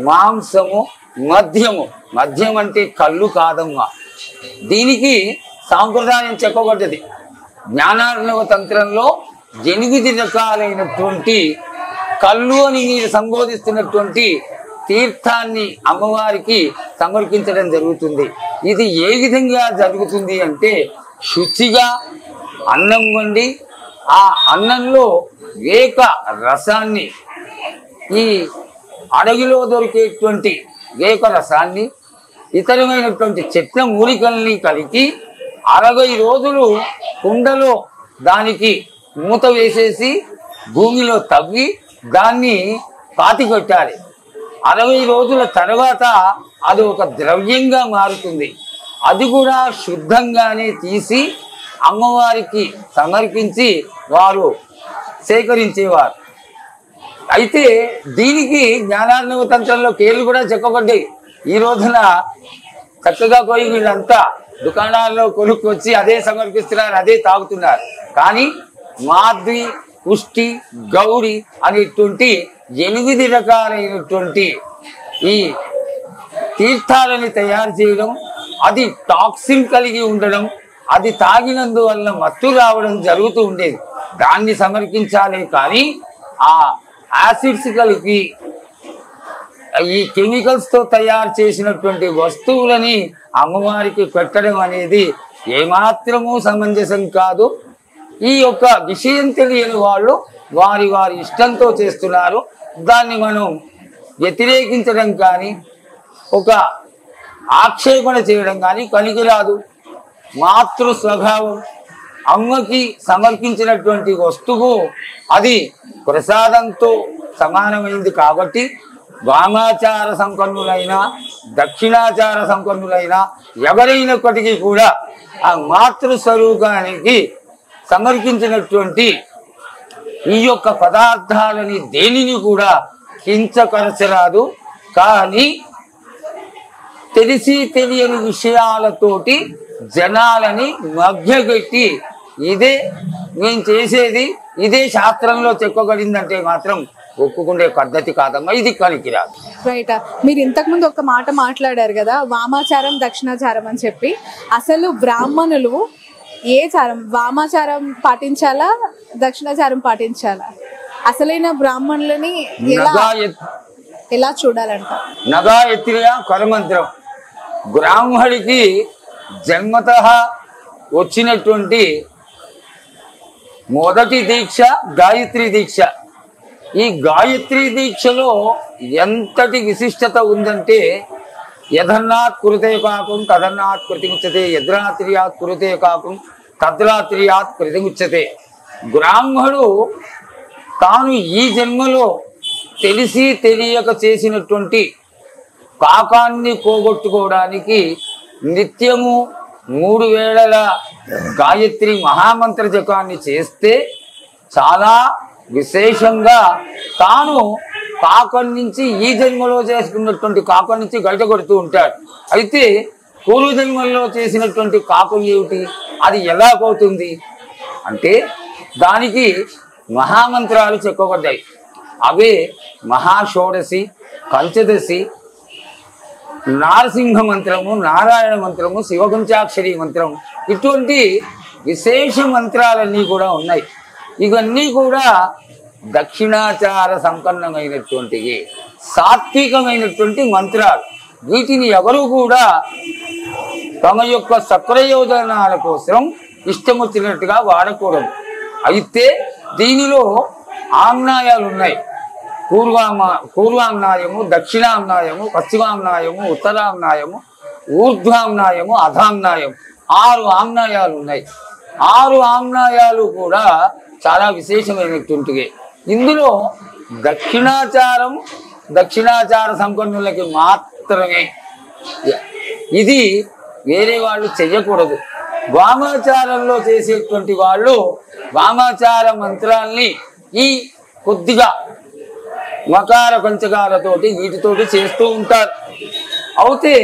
మాంసము మద్యము, మద్యం అంటే కళ్ళు కాదమ్మా, దీనికి సాంప్రదాయం చెప్పబడ్డది. జ్ఞానార్ణవ తంత్రంలో 8 రకాలైనటువంటి కళ్ళు అని మీరు సంబోధిస్తున్నటువంటి తీర్థాన్ని అమ్మవారికి సమర్పించడం జరుగుతుంది. ఇది ఏ విధంగా జరుగుతుంది అంటే శుచిగా అన్నం వండి ఆ అన్నంలో ఏక రసాన్ని ఈ అడవిలో దొరికేటువంటి ఏక రసాన్ని ఇతరమైనటువంటి చెట్ల మూలికల్ని కలిపి 60 రోజులు కుండలో దానికి మూత వేసేసి భూమిలో తవ్వి దాన్ని పాతికొట్టాలి. 60 రోజుల తర్వాత అది ఒక ద్రవ్యంగా మారుతుంది. అది కూడా శుద్ధంగానే తీసి అమ్మవారికి సమర్పించి వారు సేకరించేవారు. అయితే దీనికి జ్ఞానార్ణవ తంత్రంలో కేర్లు కూడా చెప్పబడ్డాయి. ఈ రోజున చక్కగా పోయి వీళ్ళంతా దుకాణాల్లో కొనుక్కొచ్చి అదే సమర్పిస్తున్నారు, అదే తాగుతున్నారు. కానీ మాధ్వి పుష్టి గౌడి అనేటువంటి 8 రకాలైనటువంటి ఈ తీర్థాలని తయారు చేయడం, అది టాక్సిన్ కలిగి ఉండడం, అది తాగినందువల్ల మత్తు రావడం జరుగుతూ ఉండేది. దాన్ని సమర్పించాలి. కానీ ఆ యాసిడ్స్ కలిపి ఈ కెమికల్స్తో తయారు చేసినటువంటి వస్తువులని అమ్మవారికి పెట్టడం అనేది ఏమాత్రమూ సమంజసం కాదు. ఈ యొక్క విషయం తెలియని వాళ్ళు వారి ఇష్టంతో చేస్తున్నారు. దాన్ని మనం వ్యతిరేకించడం కానీ ఒక ఆక్షేపణ చేయడం కానీ పనికిరాదు. మాతృ స్వభావం అమ్మకి సమర్పించినటువంటి వస్తువు అది ప్రసాదంతో సమానమైంది కాబట్టి వామాచార సంపన్నులైన దక్షిణాచార సంపన్నులైన ఎవరైనప్పటికీ కూడా ఆ మాతృస్వరూపానికి సమర్పించినటువంటి ఈ యొక్క పదార్థాలని దేనిని కూడా కించపరచరాదు. కానీ తెలిసి తెలియని విషయాలతోటి జనాలని మభ్యపెట్టి ఇదే నేను చేసేది, ఇదే శాస్త్రంలో చెప్పబడిందంటే మాత్రం ఒప్పుకునే పద్ధతి కాదమ్మా, ఇది పనికిరాదు. రైట్. మీరు ఇంతకుముందు ఒక మాట మాట్లాడారు కదా, వామాచారం దక్షిణాచారం అని చెప్పి. అసలు బ్రాహ్మణులు ఏ చారం, వామాచారం పాటించాలా దక్షిణాచారం పాటించాలా? అసలైన బ్రాహ్మణులని ఎలా చూడాలంట? నగా ఎత్తిన కరమంత్రం బ్రాహ్మడికి జన్మతః వచ్చినటువంటి మొదటి దీక్ష గాయత్రి దీక్ష. ఈ గాయత్రి దీక్షలో ఎంతటి విశిష్టత ఉందంటే యథన్నాత్ కురుతే కాకం తదన్నాత్ కృతిముచ్యతే, యద్రాత్రియాత్ కురుతే కాకం తద్రాత్రియాత్ కృతిముచ్యతే. బ్రాహ్మడు తాను ఈ జన్మలో తెలిసి తెలియక చేసినటువంటి పాపాన్ని పోగొట్టుకోవడానికి నిత్యము 3 వేళల గాయత్రి మహామంత్ర జపాన్ని చేస్తే చాలా విశేషంగా తాను పాపం నుంచి ఈ జన్మలో చేసుకున్నటువంటి పాపం నుంచి బయటపడుతూ ఉంటాడు. అయితే పూర్వజన్మల్లో చేసినటువంటి పాపం ఏమిటి, అది ఎలా పోతుంది అంటే దానికి మహామంత్రాలు చెప్పబడ్డాయి. అవే మహాషోడశి, పంచదశి, నారసింహ మంత్రము, నారాయణ మంత్రము, శివపంచాక్షరి మంత్రం, ఇటువంటి విశేష మంత్రాలన్నీ కూడా ఉన్నాయి. ఇవన్నీ కూడా దక్షిణాచార సంపన్నమైనటువంటివి, సాత్వికమైనటువంటి మంత్రాలు. వీటిని ఎవరు కూడా తమ యొక్క సప్రయోజనాల కోసం ఇష్టం వచ్చినట్టుగా వాడకూడదు. అయితే దీనిలో ఆమ్నాయాలు ఉన్నాయి. పూర్వామ్నాయము, దక్షిణామ్నాయము, పశ్చిమామ్నాయము, ఉత్తరామ్నాయము, ఊర్ధ్వామ్నాయము, అధామ్నాయం, 6 ఆమ్నాయాలు ఉన్నాయి. 6 ఆమ్నాయాలు కూడా చాలా విశేషమైనటువంటివి. ఇందులో దక్షిణాచార సంపన్నులకి మాత్రమే, ఇది వేరే వాళ్ళు చెయ్యకూడదు. వామాచారంలో చేసేటువంటి వాళ్ళు వామాచార మంత్రాల్ని ఈ కొద్దిగా మకార పంచకాలతోటి వీటితోటి చేస్తూ ఉంటారు. అయితే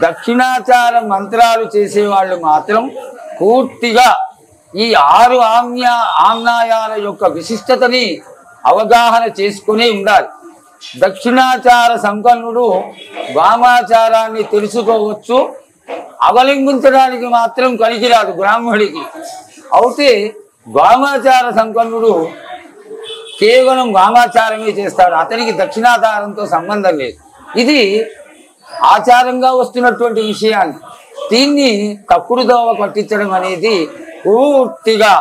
దక్షిణాచార మంత్రాలు చేసేవాళ్ళు మాత్రం పూర్తిగా ఈ 6 ఆమ్నాయాల యొక్క విశిష్టతని అవగాహన చేసుకునే ఉండాలి. దక్షిణాచార సంపన్నుడు వామాచారాన్ని తెలుసుకోవచ్చు, అవలంబించడానికి మాత్రం పనికిరాదు బ్రాహ్మడికి. అయితే వామాచార సంపన్నుడు కేవలం వామాచారమే చేస్తాడు, అతనికి దక్షిణాచారంతో సంబంధం లేదు. ఇది ఆచారంగా వస్తున్నటువంటి విషయాన్ని దీన్ని తప్పుడు దోవ పట్టించడం అనేది పూర్తిగా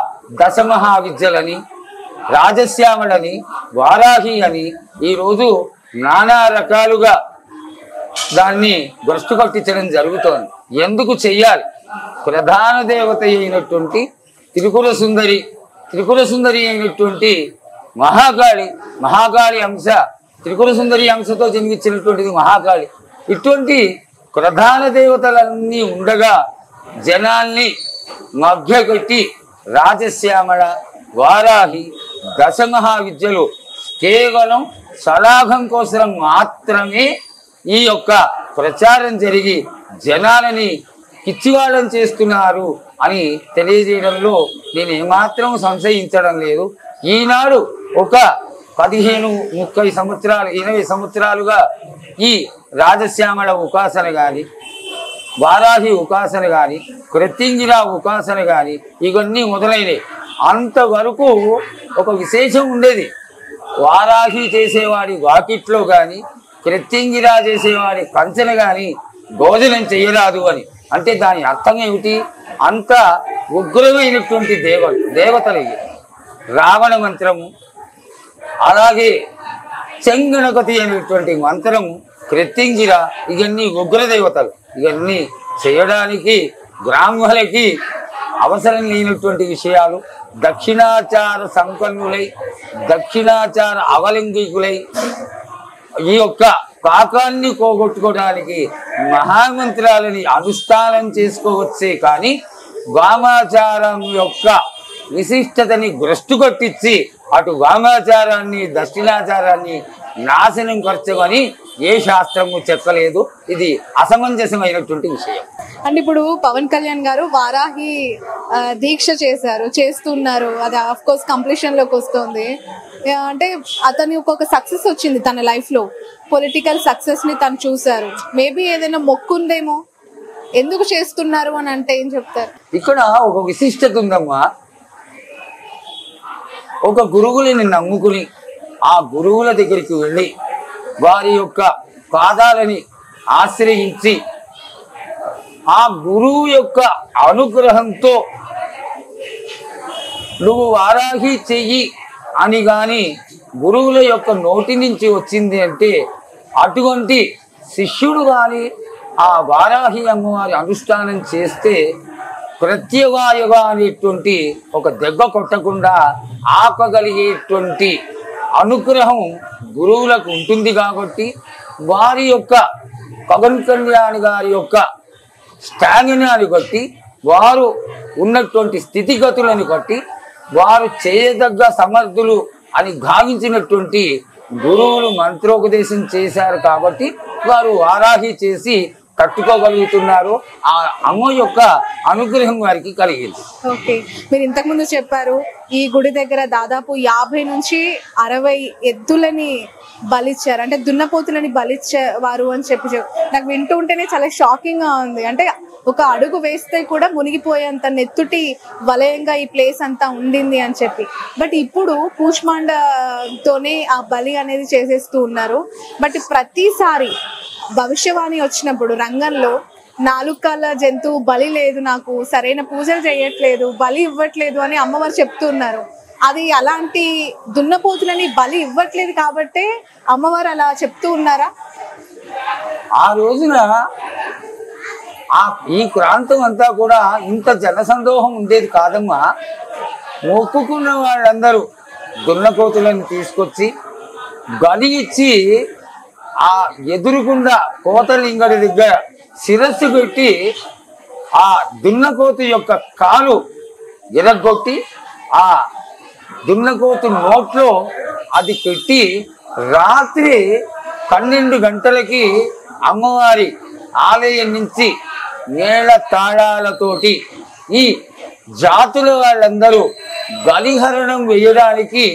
దశమహావిద్యలని, రాజశ్యామలని, వారాహి అని ఈరోజు నానా రకాలుగా దాన్ని భ్రష్టు పట్టించడం జరుగుతోంది. ఎందుకు చెయ్యాలి? ప్రధాన దేవత అయినటువంటి త్రిపుర సుందరి అయినటువంటి మహాకాళి అంశ, త్రిపుర సుందరి అంశతో జన్మించినటువంటిది మహాకాళి. ఇటువంటి ప్రధాన దేవతలన్నీ ఉండగా జనాల్ని మభ్యపెట్టి రాజశ్యామల, వారాహి, దశమహావిద్యలు కేవలం సలాఘం కోసం మాత్రమే ఈ యొక్క ప్రచారం జరిగి జనాలని పిచ్చివాళ్ళం చేస్తున్నారు అని తెలియజేయడంలో నేను ఏమాత్రం సంశయించడం లేదు. ఈనాడు ఒక 15-30 సంవత్సరాలు 20 సంవత్సరాలుగా ఈ రాజశ్యామల ఉపాసన కానీ, వారాహి ఉపాసన కానీ, కృత్యంగిరా ఉపాసన కానీ ఇవన్నీ మొదలైనవి. అంతవరకు ఒక విశేషం ఉండేది. వారాహి చేసేవాడి వాకిట్లో కానీ, కృత్యంగిరా చేసేవాడి కంచెన కానీ భోజనం చేయరాదు అని. అంటే దాని అర్థం ఏమిటి? అంత ఉగ్రమైనటువంటి దేవతలు రావణ మంత్రము, అలాగే చెంగణపతి అనేటువంటి మంత్రము, కృత్యంగిర, ఇవన్నీ ఉగ్రదేవతలు. ఇవన్నీ చేయడానికి బ్రాహ్మణులకి అవసరం లేనటువంటి విషయాలు. దక్షిణాచార సంపన్నులై, దక్షిణాచార అవలంబికులై ఈ యొక్క పాపాన్ని పోగొట్టుకోవడానికి మహామంత్రాలని అనుష్ఠానం చేసుకోవచ్చే కానీ వామాచారం యొక్క విశిష్టతని భ్రష్టు కొట్టించి అటు వామాచారాన్ని దక్షిణాచారాన్ని నాశనం ఖర్చమని ఏ శాస్త్రము చెప్పలేదు. ఇది అసమంజసమైనటువంటి విషయం. అంటే ఇప్పుడు పవన్ కళ్యాణ్ గారు వారాహి దీక్ష చేస్తున్నారు, అది ఆఫ్ కోర్స్ కంప్లీషన్ లోకి వస్తుంది. అంటే అతని ఒక సక్సెస్ వచ్చింది తన లైఫ్ లో, పొలిటికల్ సక్సెస్ ని తను చూసారు. మేబీ ఏదైనా మొక్కుందేమో, ఎందుకు చేస్తున్నారు అని అంటే ఏం చెప్తారు? ఇక్కడ ఒక విశిష్టత ఉందమ్మా. ఒక గురువుని నమ్ముకుని ఆ గురువుల దగ్గరికి వెళ్ళి వారి యొక్క పాదాలని ఆశ్రయించి ఆ గురువు యొక్క అనుగ్రహంతో నువ్వు వారాహి చెయ్యి అని కానీ గురువుల యొక్క నోటి నుంచి వచ్చింది అంటే అటువంటి శిష్యుడు కానీ ఆ వారాహి అమ్మవారి అనుష్ఠానం చేస్తే ప్రత్యవాయుగా అనేటువంటి ఒక దెబ్బ కొట్టకుండా ఆపగలిగేటువంటి అనుగ్రహం గురువులకు ఉంటుంది కాబట్టి వారి యొక్క పవన్ కళ్యాణ్ గారి యొక్క స్టామినాని బట్టి వారు ఉన్నటువంటి స్థితిగతులను బట్టి వారు చేయదగ్గ సమర్థులు అని భావించినటువంటి గురువులు మంత్రోపదేశం చేశారు కాబట్టి వారు వారాహి చేసి తట్టుకోగలుగుతున్నారు. ఆ అమ్మ యొక్క అనుగ్రహం వారికి కలిగింది. ఓకే, మీరు ఇంతకు ముందు చెప్పారు ఈ గుడి దగ్గర దాదాపు 50 నుంచి 60 ఎద్దులని బలిచ్చారు, అంటే దున్నపోతులని బలిచ్చేవారు అని చెప్పి నాకు వింటూ ఉంటేనే చాలా షాకింగ్ గా ఉంది. అంటే ఒక అడుగు వేస్తే కూడా మునిగిపోయేంత నెత్తుటి వలయంగా ఈ ప్లేస్ అంతా ఉండింది అని చెప్పి. బట్ ఇప్పుడు కూష్మాండతోనే ఆ బలి అనేది చేసేస్తూ ఉన్నారు. బట్ ప్రతిసారి భవిష్యవాణి వచ్చినప్పుడు రంగంలో 4 కాళ్ళ జంతువు బలి లేదు, నాకు సరైన పూజలు చేయట్లేదు, బలి ఇవ్వట్లేదు అని అమ్మవారు చెప్తున్నారు. అది అలాంటి దున్నపోతులని బలి ఇవ్వట్లేదు కాబట్టే అమ్మవారు అలా చెప్తూ ఉన్నారా? ఆ రోజున ఈ ప్రాంతం అంతా కూడా ఇంత జనసందోహం ఉండేది కాదమ్మా. మొక్కుకున్న వాళ్ళందరూ దున్నపోతులను తీసుకొచ్చి బలి ఇచ్చి ఆ ఎదురుగుండా కోతలింగడి దగ్గర శిరస్సు పెట్టి ఆ దున్నకోతు యొక్క కాలు ఎరగొట్టి ఆ దున్నకోతు నోట్లో అది పెట్టి రాత్రి 12 గంటలకి అమ్మవారి ఆలయం నుంచి మేళ తాళాలతోటి ఈ జాతుల వాళ్ళందరూ బలిహరణం వేయడానికి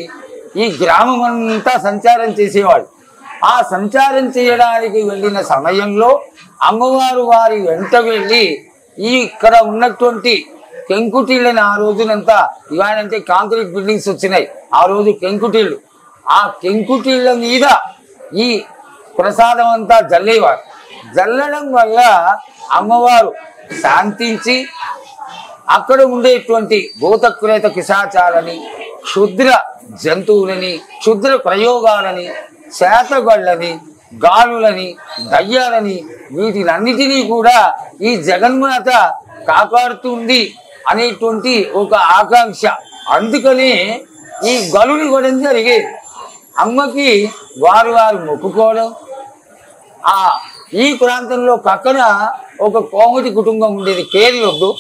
ఈ గ్రామం అంతా సంచారం చేసేవాడు. ఆ సంచారం చేయడానికి వెళ్ళిన సమయంలో అమ్మవారు వారి వెంట వెళ్ళి ఇక్కడ ఉన్నటువంటి పెంకుటిళ్ళని ఆ రోజునంతా ఇవాళంటే కాంక్రీట్ బిల్డింగ్స్ వచ్చినాయి, ఆ రోజు పెంకుటిళ్ళు, ఆ పెంకుటిళ్ళ మీద ఈ ప్రసాదం అంతా జల్లేవారు. జల్లడం వల్ల అమ్మవారు శాంతించి అక్కడ ఉండేటువంటి భూతక్రేత పిశాచాలని, క్షుద్ర జంతువులని, క్షుద్ర ప్రయోగాలని, శాతగళ్ళని, గాలులని, దయ్యాలని వీటినన్నిటినీ కూడా ఈ జగన్మాత కాపాడుతుంది అనేటువంటి ఒక ఆకాంక్ష. అందుకని ఈ గలులు ఇవ్వడం జరిగేది. అమ్మకి వారు మొక్కుకోవడం. ఈ ప్రాంతంలో పక్కన ఒక కోమటి కుటుంబం ఉండేది, కేర్లొద్దు.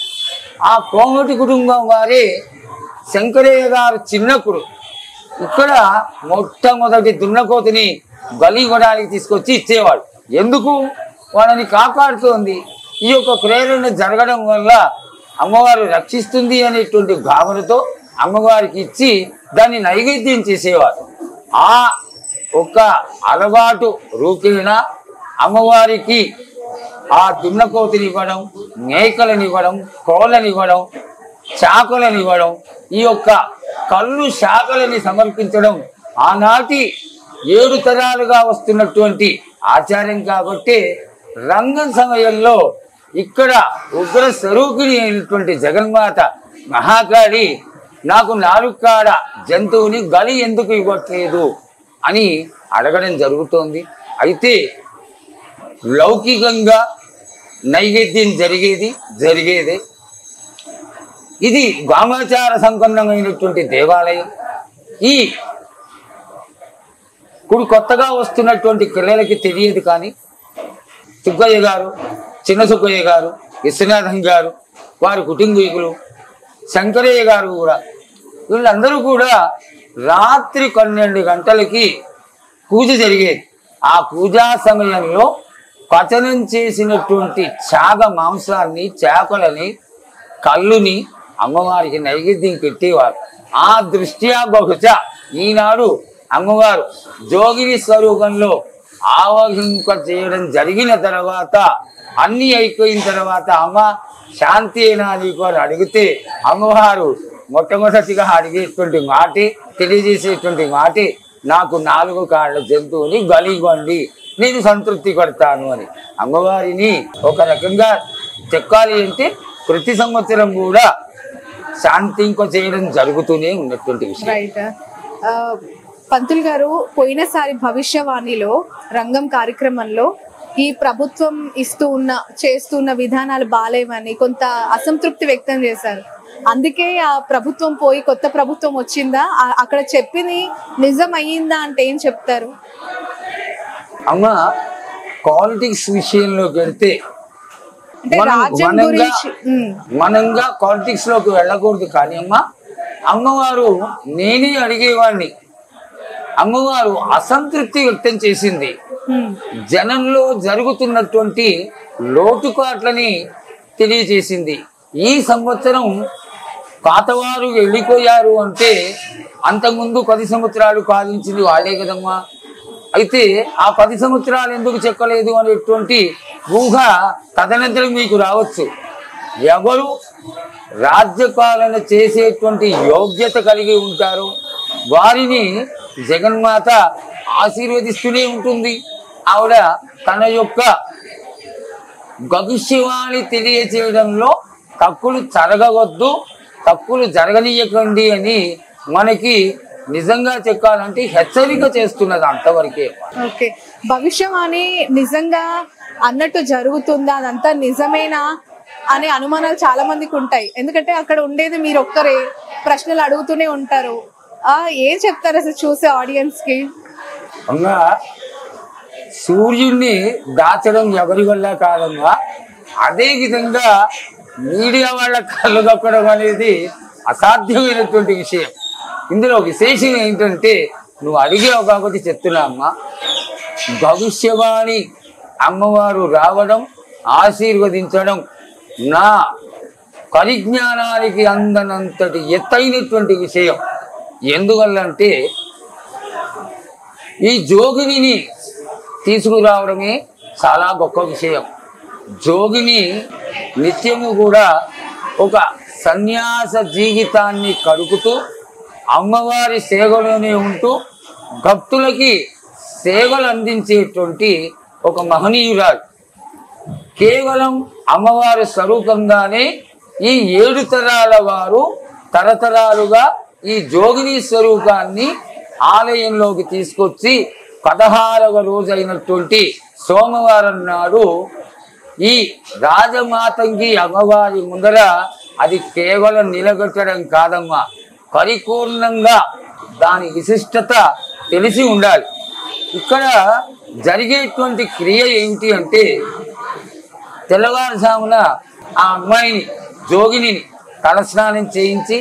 ఆ కోమటి కుటుంబం వారి శంకరయ్య గారు చిన్నప్పుడు ఇక్కడ మొట్టమొదటి దున్నకోతిని బలి ఇవ్వడానికి తీసుకొచ్చి ఇచ్చేవాడు. ఎందుకు? వాళ్ళని కాపాడుతోంది. ఈ యొక్క ప్రేరణ జరగడం వల్ల అమ్మవారు రక్షిస్తుంది అనేటువంటి భావనతో అమ్మవారికి ఇచ్చి దాన్ని నైవేద్యం చేసేవారు. ఆ ఒక అలవాటు రూపేణ అమ్మవారికి ఆ దున్నకోతిని ఇవ్వడం, మేకలను ఇవ్వడం, కోళ్ళని ఇవ్వడం, శాఖలను ఇవ్వడం, ఈ యొక్క కళ్ళు శాఖలని సమర్పించడం ఆనాటి 7 తరాలుగా వస్తున్నటువంటి ఆచారం. కాబట్టి రంగం సమయంలో ఇక్కడ ఉగ్ర స్వరూపిణి అయినటువంటి జగన్మాత మహాకాళి నాకు 4 కాడ జంతువుని బలి ఎందుకు ఇవ్వట్లేదు అని అడగడం జరుగుతోంది. అయితే లౌకికంగా నైవేద్యం జరిగేదే. ఇది వామాచార సంపన్నమైనటువంటి దేవాలయం. ఈ కొత్తగా వస్తున్నటువంటి పిల్లలకి తెలియదు. కానీ సుబ్బయ్య గారు, చిన్న సుబ్బయ్య గారు, విశ్వనాథం గారు, వారి కుటుంబీకులు, శంకరయ్య గారు కూడా, వీళ్ళందరూ కూడా రాత్రి 12 గంటలకి పూజ జరిగేది. ఆ పూజా సమయంలో పచనం చేసినటువంటి చాగ మాంసాన్ని, చేపలని, కళ్ళుని అమ్మవారికి నైవేద్యం పెట్టేవారు. ఆ దృష్ట్యా బహుశా ఈనాడు అమ్మవారు జోగిని స్వరూపంలో ఆవహింప చేయడం జరిగిన తర్వాత, అన్నీ అయిపోయిన తర్వాత అమ్మ శాంతి అయినా నీకు అని అడిగితే అమ్మవారు మొట్టమొదటిగా అడిగేటువంటి మాటే, తెలియజేసేటువంటి మాటే, నాకు 4 కాళ్ళ జంతువుని బలి ఇవ్వండి, నేను సంతృప్తి పడతాను అని. అమ్మవారిని ఒక రకంగా చెక్కాలి అంటే ప్రతి సంవత్సరం కూడా శాంతింప చేయడం జరుగుతూనే ఉన్నటువంటి విషయం. రైట్. పంతులు గారు, పోయినసారి భవిష్యవాణిలో రంగం కార్యక్రమంలో ఈ ప్రభుత్వం చేస్తున్న విధానాలు బాలేవని కొంత అసంతృప్తి వ్యక్తం చేశారు. అందుకే ఆ ప్రభుత్వం పోయి కొత్త ప్రభుత్వం వచ్చిందా? అక్కడ చెప్పింది నిజం అయ్యిందా అంటే ఏం చెప్తారు? అమ్మ, పాలిటిక్స్ విషయంలోకి వెళ్తే అంటే రాజ్యం గురించి మనంగా పాలిటిక్స్ లోకి వెళ్ళకూడదు. కానీ అమ్మవారు నేనే అడిగేవాడిని. అమ్మవారు అసంతృప్తి వ్యక్తం చేసింది. జనంలో జరుగుతున్నటువంటి లోటుపాట్లని తెలియజేసింది. ఈ సంవత్సరం పాతవారు వెళ్ళిపోయారు అంటే అంతకుముందు 10 సంవత్సరాలు పాలించింది వాళ్ళే కదమ్మా. అయితే ఆ 10 సంవత్సరాలు ఎందుకు చెక్కలేదు అనేటువంటి ఊహ తదనంతరం మీకు రావచ్చు. ఎవరు రాజ్యపాలన చేసేటువంటి యోగ్యత కలిగి ఉంటారో వారిని జగన్మాత ఆశీర్వదిస్తూనే ఉంటుంది. ఆవిడ తన యొక్క భవిష్యవాణి తెలియచేయడంలో తప్పులు జరగవద్దు, తప్పులు జరగనీయకండి అని మనకి నిజంగా చెప్పాలంటే హెచ్చరిక చేస్తున్నది అంతవరకే. ఓకే, భవిష్యవాణి నిజంగా అన్నట్టు జరుగుతుందా, అదంతా నిజమేనా అనే అనుమానాలు చాలా మందికి ఉంటాయి. ఎందుకంటే అక్కడ ఉండేది మీరు ఒక్కరే, ప్రశ్నలు అడుగుతూనే ఉంటారు. ఏం చెప్తారు అసలు చూసే ఆడియన్స్ కి? సూర్యుడిని దాచడం ఎవరి వల్ల కాదమ్మా. అదే విధంగా మీడియా వాళ్ళ కళ్ళు కప్పడం అనేది అసాధ్యమైనటువంటి విషయం. ఇందులో విశేషం ఏంటంటే నువ్వు అడిగావు కాబట్టి చెప్తున్నా అమ్మా. భవిష్యవాణి అమ్మవారు రావడం, ఆశీర్వదించడం నా పరిజ్ఞానానికి అందనంతటి ఎత్తైనటువంటి విషయం. ఎందువల్లంటే ఈ జోగిని తీసుకురావడమే చాలా గొప్ప విషయం. జోగిని నిత్యము కూడా ఒక సన్యాస జీవితాన్ని గడుపుతూ అమ్మవారి సేవలోనే ఉంటూ భక్తులకి సేవలు అందించేటువంటి ఒక మహనీయురాలు. కేవలం అమ్మవారి స్వరూపంగానే ఈ 7 తరాల వారు తరతరాలుగా ఈ జోగిని స్వరూపాన్ని ఆలయంలోకి తీసుకొచ్చి 16వ రోజైనటువంటి సోమవారం నాడు ఈ రాజమాతంగి అమ్మవారి ముందర అది కేవలం నిలబెట్టడం కాదమ్మా, పరిపూర్ణంగా దాని విశిష్టత తెలిసి ఉండాలి. ఇక్కడ జరిగేటువంటి క్రియ ఏమిటి అంటే తెల్లవారుజామున ఆ అమ్మాయిని జోగిని తలస్నానం చేయించి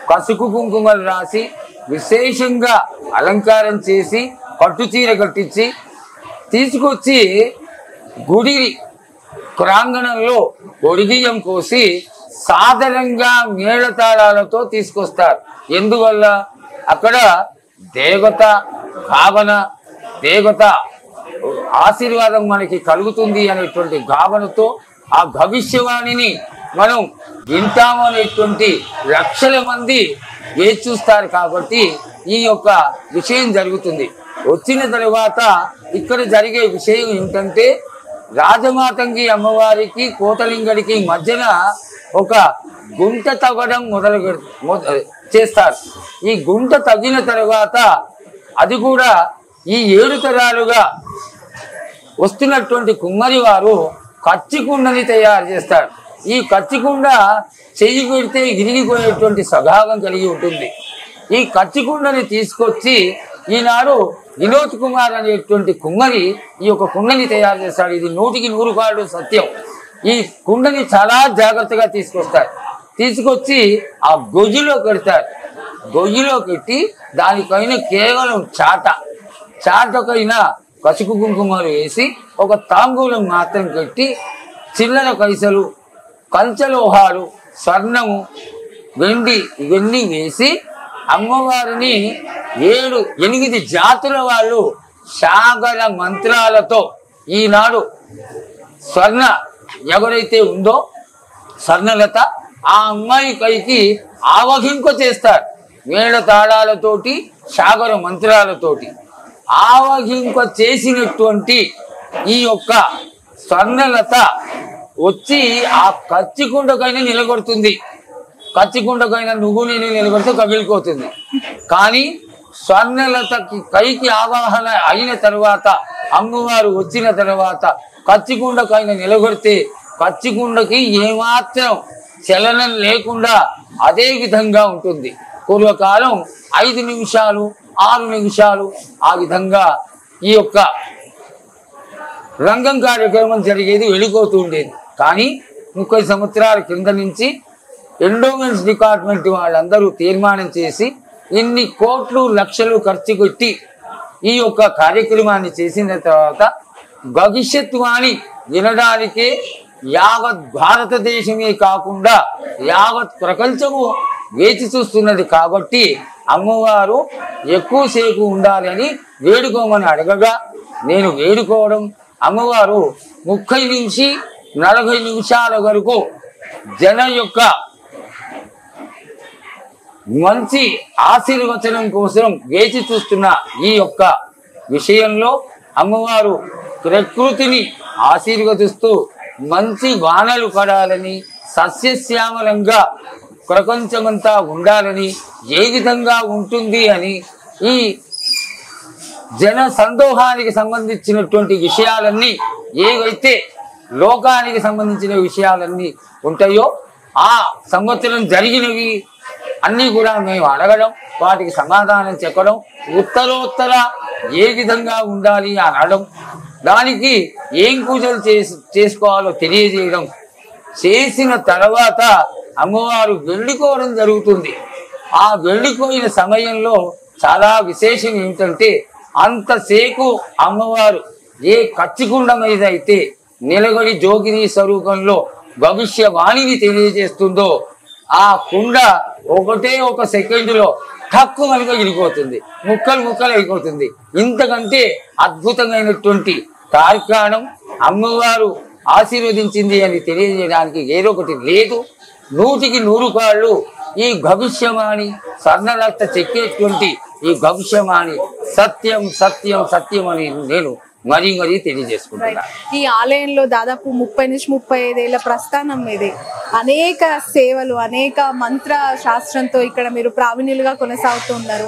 పసుపు కుంకుమలు రాసి విశేషంగా అలంకారం చేసి పట్టుచీర కట్టించి తీసుకొచ్చి గుడి ప్రాంగణంలో ఒడిగియం కోసి సాధారణంగా మేళతాళాలతో తీసుకొస్తారు. ఎందువల్ల అక్కడ దేవత భావన, దేవత ఆశీర్వాదం మనకి కలుగుతుంది అనేటువంటి భావనతో ఆ భవిష్యవాణిని మనం వింటామనేటువంటి లక్షల మంది వేచి చూస్తారు. కాబట్టి ఈ యొక్క విషయం జరుగుతుంది. వచ్చిన తర్వాత ఇక్కడ జరిగే విషయం ఏంటంటే రాజమాతంగి అమ్మవారికి కోటలింగడికి మధ్యన ఒక గుంట తవ్వడం చేస్తారు. ఈ గుంట తవ్విన తర్వాత అది కూడా ఈ 7 తరాలుగా వస్తున్నటువంటి కుమ్మరి వారు కచ్చికుండని తయారు చేస్తారు. ఈ కచ్చికుండ చెయ్యి పెడితే విరిగిపోయేటువంటి స్వభావం కలిగి ఉంటుంది. ఈ కచ్చికుండని తీసుకొచ్చి ఈనాడు వినోద్ కుమార్ అనేటువంటి కుమ్మరి ఈ యొక్క కుండని తయారు చేస్తాడు. ఇది 100కి 100 సత్యం. ఈ కుండని చాలా జాగ్రత్తగా తీసుకొస్తారు. తీసుకొచ్చి ఆ గొయ్యిలో పెడతారు. గొయ్యిలో పెట్టి దానిపైన కేవలం చాటకైనా పసుపు కుంకుమలు వేసి ఒక తాంబూలం మాత్రం కట్టి చిల్లర పైసలు, పంచలోహాలు, స్వర్ణము, వెండి ఇవన్నీ వేసి అమ్మవారిని 8 జాతుల వాళ్ళు సాగర మంత్రాలతో ఈనాడు స్వర్ణ ఎవరైతే ఉందో స్వర్ణలత ఆ అమ్మాయి పైకి ఆవహింప చేస్తారు. మేళ తాళాలతోటి సాగర మంత్రాలతోటి ఆవహింప చేసినటువంటి ఈ యొక్క స్వర్ణలత వచ్చి ఆ కచ్చికుండకైనా నిలబడుతుంది. కచ్చికుండకైనా నువ్వు నేను నిలబడితే కగిలిపోతుంది. కానీ స్వర్ణలతకి పైకి ఆవాహన అయిన తర్వాత అమ్మవారు వచ్చిన తర్వాత కచ్చికుండకైనా నిలబడితే కచ్చికుండకి ఏమాత్రం చలనం లేకుండా అదే విధంగా ఉంటుంది. పూర్వకాలం 5 నిమిషాలు 6 నిమిషాలు ఆ విధంగా ఈ యొక్క రంగం కార్యక్రమం జరిగేది, వెళ్ళిపోతూ ఉండేది. కానీ 30 సంవత్సరాల కింద నుంచి ఎండోమెంట్స్ డిపార్ట్మెంట్ వాళ్ళందరూ తీర్మానం చేసి ఇన్ని కోట్లు లక్షలు ఖర్చు పెట్టి ఈ యొక్క కార్యక్రమాన్ని చేసిన తర్వాత భవిష్యత్తు వాణి వినడానికే యావత్ భారతదేశమే కాకుండా యావత్ ప్రపంచము వేచి చూస్తున్నది. కాబట్టి అమ్మవారు ఎక్కువసేపు ఉండాలని వేడుకోమని అడగగా నేను వేడుకోవడం, అమ్మవారు 30 నుంచి 40 నిమిషాల వరకు జన యొక్క మంచి ఆశీర్వచనం కోసం వేచి చూస్తున్న ఈ యొక్క విషయంలో అమ్మవారు ప్రకృతిని ఆశీర్వదిస్తూ మంచి వానలు పడాలని, సస్యశ్యామలంగా ప్రపంచమంతా ఉండాలని, ఏ విధంగా ఉంటుంది అని ఈ జన సందోహానికి సంబంధించినటువంటి విషయాలన్నీ, ఏవైతే లోకానికి సంబంధించిన విషయాలన్నీ ఉంటాయో ఆ సంవత్సరం జరిగినవి అన్నీ కూడా మేము అడగడం, వాటికి సమాధానం చెప్పడం, ఉత్తరోత్తర ఏ విధంగా ఉండాలి అనడం, దానికి ఏం పూజలు చేసుకోవాలో తెలియజేయడం, చేసిన తర్వాత అమ్మవారు వెళ్ళిపోవడం జరుగుతుంది. ఆ వెళ్ళిపోయిన సమయంలో చాలా విశేషం ఏమిటంటే, అంతసేపు అమ్మవారు ఏ కచ్చికుండ మీద అయితే నిలబడి జోగిని స్వరూపంలో భవిష్యవాణిని తెలియజేస్తుందో ఆ కుండ ఒకటే ఒక సెకండ్లో తక్కువ మనకు వెళ్ళిపోతుంది, ముక్కలు ముక్కలు అయిపోతుంది. ఇంతకంటే అద్భుతమైనటువంటి కార్యక్రమం అమ్మవారు ఆశీర్వదించింది అని తెలియజేయడానికి ఏదొకటి లేదు. 100కి 100 కాళ్ళు ఈ భవిష్యవాణి స్వర్ణరక్త చెక్కేటువంటి ఈ భవిష్యవాణి సత్యం సత్యం సత్యం అని నేను మరీ తెలియజేసుకుంటున్నాను. ఈ ఆలయంలో దాదాపు 30 నుంచి 35 ఏళ్ల ప్రస్థానం ఇది. అనేక సేవలు, అనేక మంత్ర శాస్త్రంతో ఇక్కడ మీరు ప్రావీణ్యులుగా కొనసాగుతూ ఉన్నారు.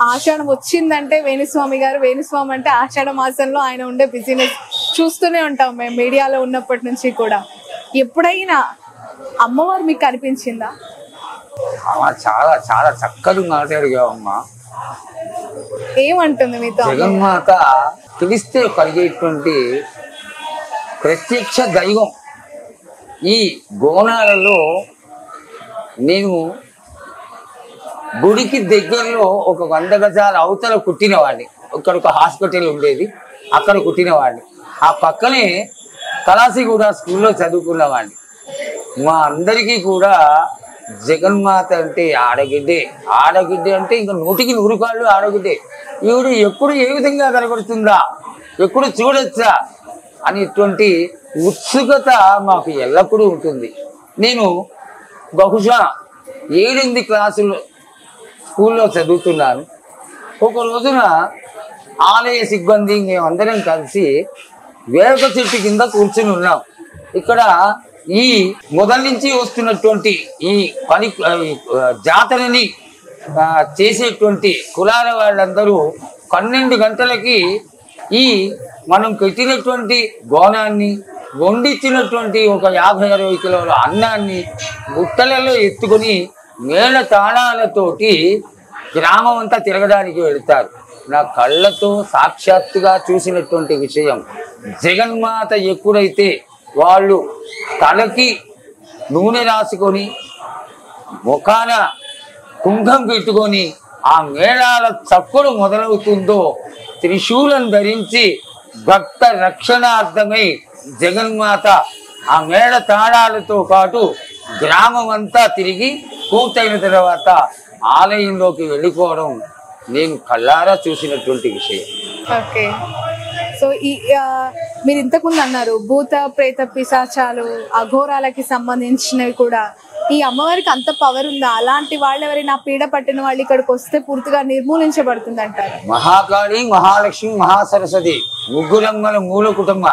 ఆషాఢం వచ్చిందంటే వేణుస్వామి గారు, వేణుస్వామి అంటే ఆషాఢ మాసంలో ఆయన ఉండే బిజినెస్ చూస్తూనే ఉంటాం మేము మీడియాలో ఉన్నప్పటి నుంచి కూడా. ఎప్పుడైనా అమ్మవారు మీకు కనిపించిందా? చాలా చాలా చక్కగా మాట్లాడిగావమ్మా. ఏమంటుంది మీతో? జగన్మాత పిలిస్తే కలిగేటువంటి ప్రత్యక్ష దైవం. ఈ గోనాలలో నేను గుడికి దగ్గరలో ఒక 100 గజాల అవతల కుట్టినవాడిని. ఇక్కడ ఒక హాస్పిటల్ ఉండేది, అక్కడ కుట్టినవాడిని. ఆ పక్కనే కలాసిగూడ స్కూల్లో చదువుకున్నవాడిని. మా అందరికీ కూడా జగన్మాత అంటే ఆడగిడ్డే. ఆడగిడ్డే అంటే ఇంకా 100కి 100 కాళ్ళు ఆడగిడ్డే. ఈవిడ ఎప్పుడు ఏ విధంగా కనబడుతుందా, ఎప్పుడు చూడొచ్చా అనేటువంటి ఉత్సుకత మాకు ఎల్లప్పుడూ ఉంటుంది. నేను బహుశా 7-8 క్లాసులు స్కూల్లో చదువుతున్నాను. ఒక రోజున ఆలయ సిబ్బంది మేమందరం కలిసి వేప చెట్టు కింద కూర్చుని ఉన్నాం. ఇక్కడ ఈ మొదటి నుంచి వస్తున్నటువంటి ఈ పని జాతరని చేసేటువంటి కులాల వాళ్ళందరూ 12 గంటలకి ఈ మనం పెట్టినటువంటి బోనాన్ని, వండించినటువంటి ఒక 50-60 కిలోల అన్నాన్ని బుట్టలలో ఎత్తుకొని మేళ తాళాలతోటి గ్రామం అంతా తిరగడానికి వెళ్తారు. నా కళ్ళతో సాక్షాత్తుగా చూసినటువంటి విషయం, జగన్మాత ఎప్పుడైతే వాళ్ళు తలకి నూనె రాసుకొని ముఖాన కుంభం పెట్టుకొని ఆ మేళాల చప్పుడు మొదలవుతుందో, త్రిశూలం ధరించి భక్త రక్షణార్థమై జగన్మాత ఆ మేళ తాళాలతో పాటు గ్రామం అంతా తిరిగి పూర్తయిన తర్వాత ఆలయంలోకి వెళ్ళిపోవడం నేను కళ్ళారా చూసినటువంటి విషయం. ఓకే, సో ఈ మీరు ఇంతకుముందు అన్నారు భూత ప్రేత పిశాచాలు అఘోరాలకి సంబంధించినవి కూడా ఈ అమ్మవారికి అంత పవర్ ఉందా? అలాంటి వాళ్ళు ఎవరైనా పీడ పట్టిన వాళ్ళు ఇక్కడికి వస్తే పూర్తిగా నిర్మూలించబడుతుంది అంటారు. మహాకాళి, మహాలక్ష్మి, మహాసరస్వతి ముగ్గురమ్మల మూల కుటుంబ.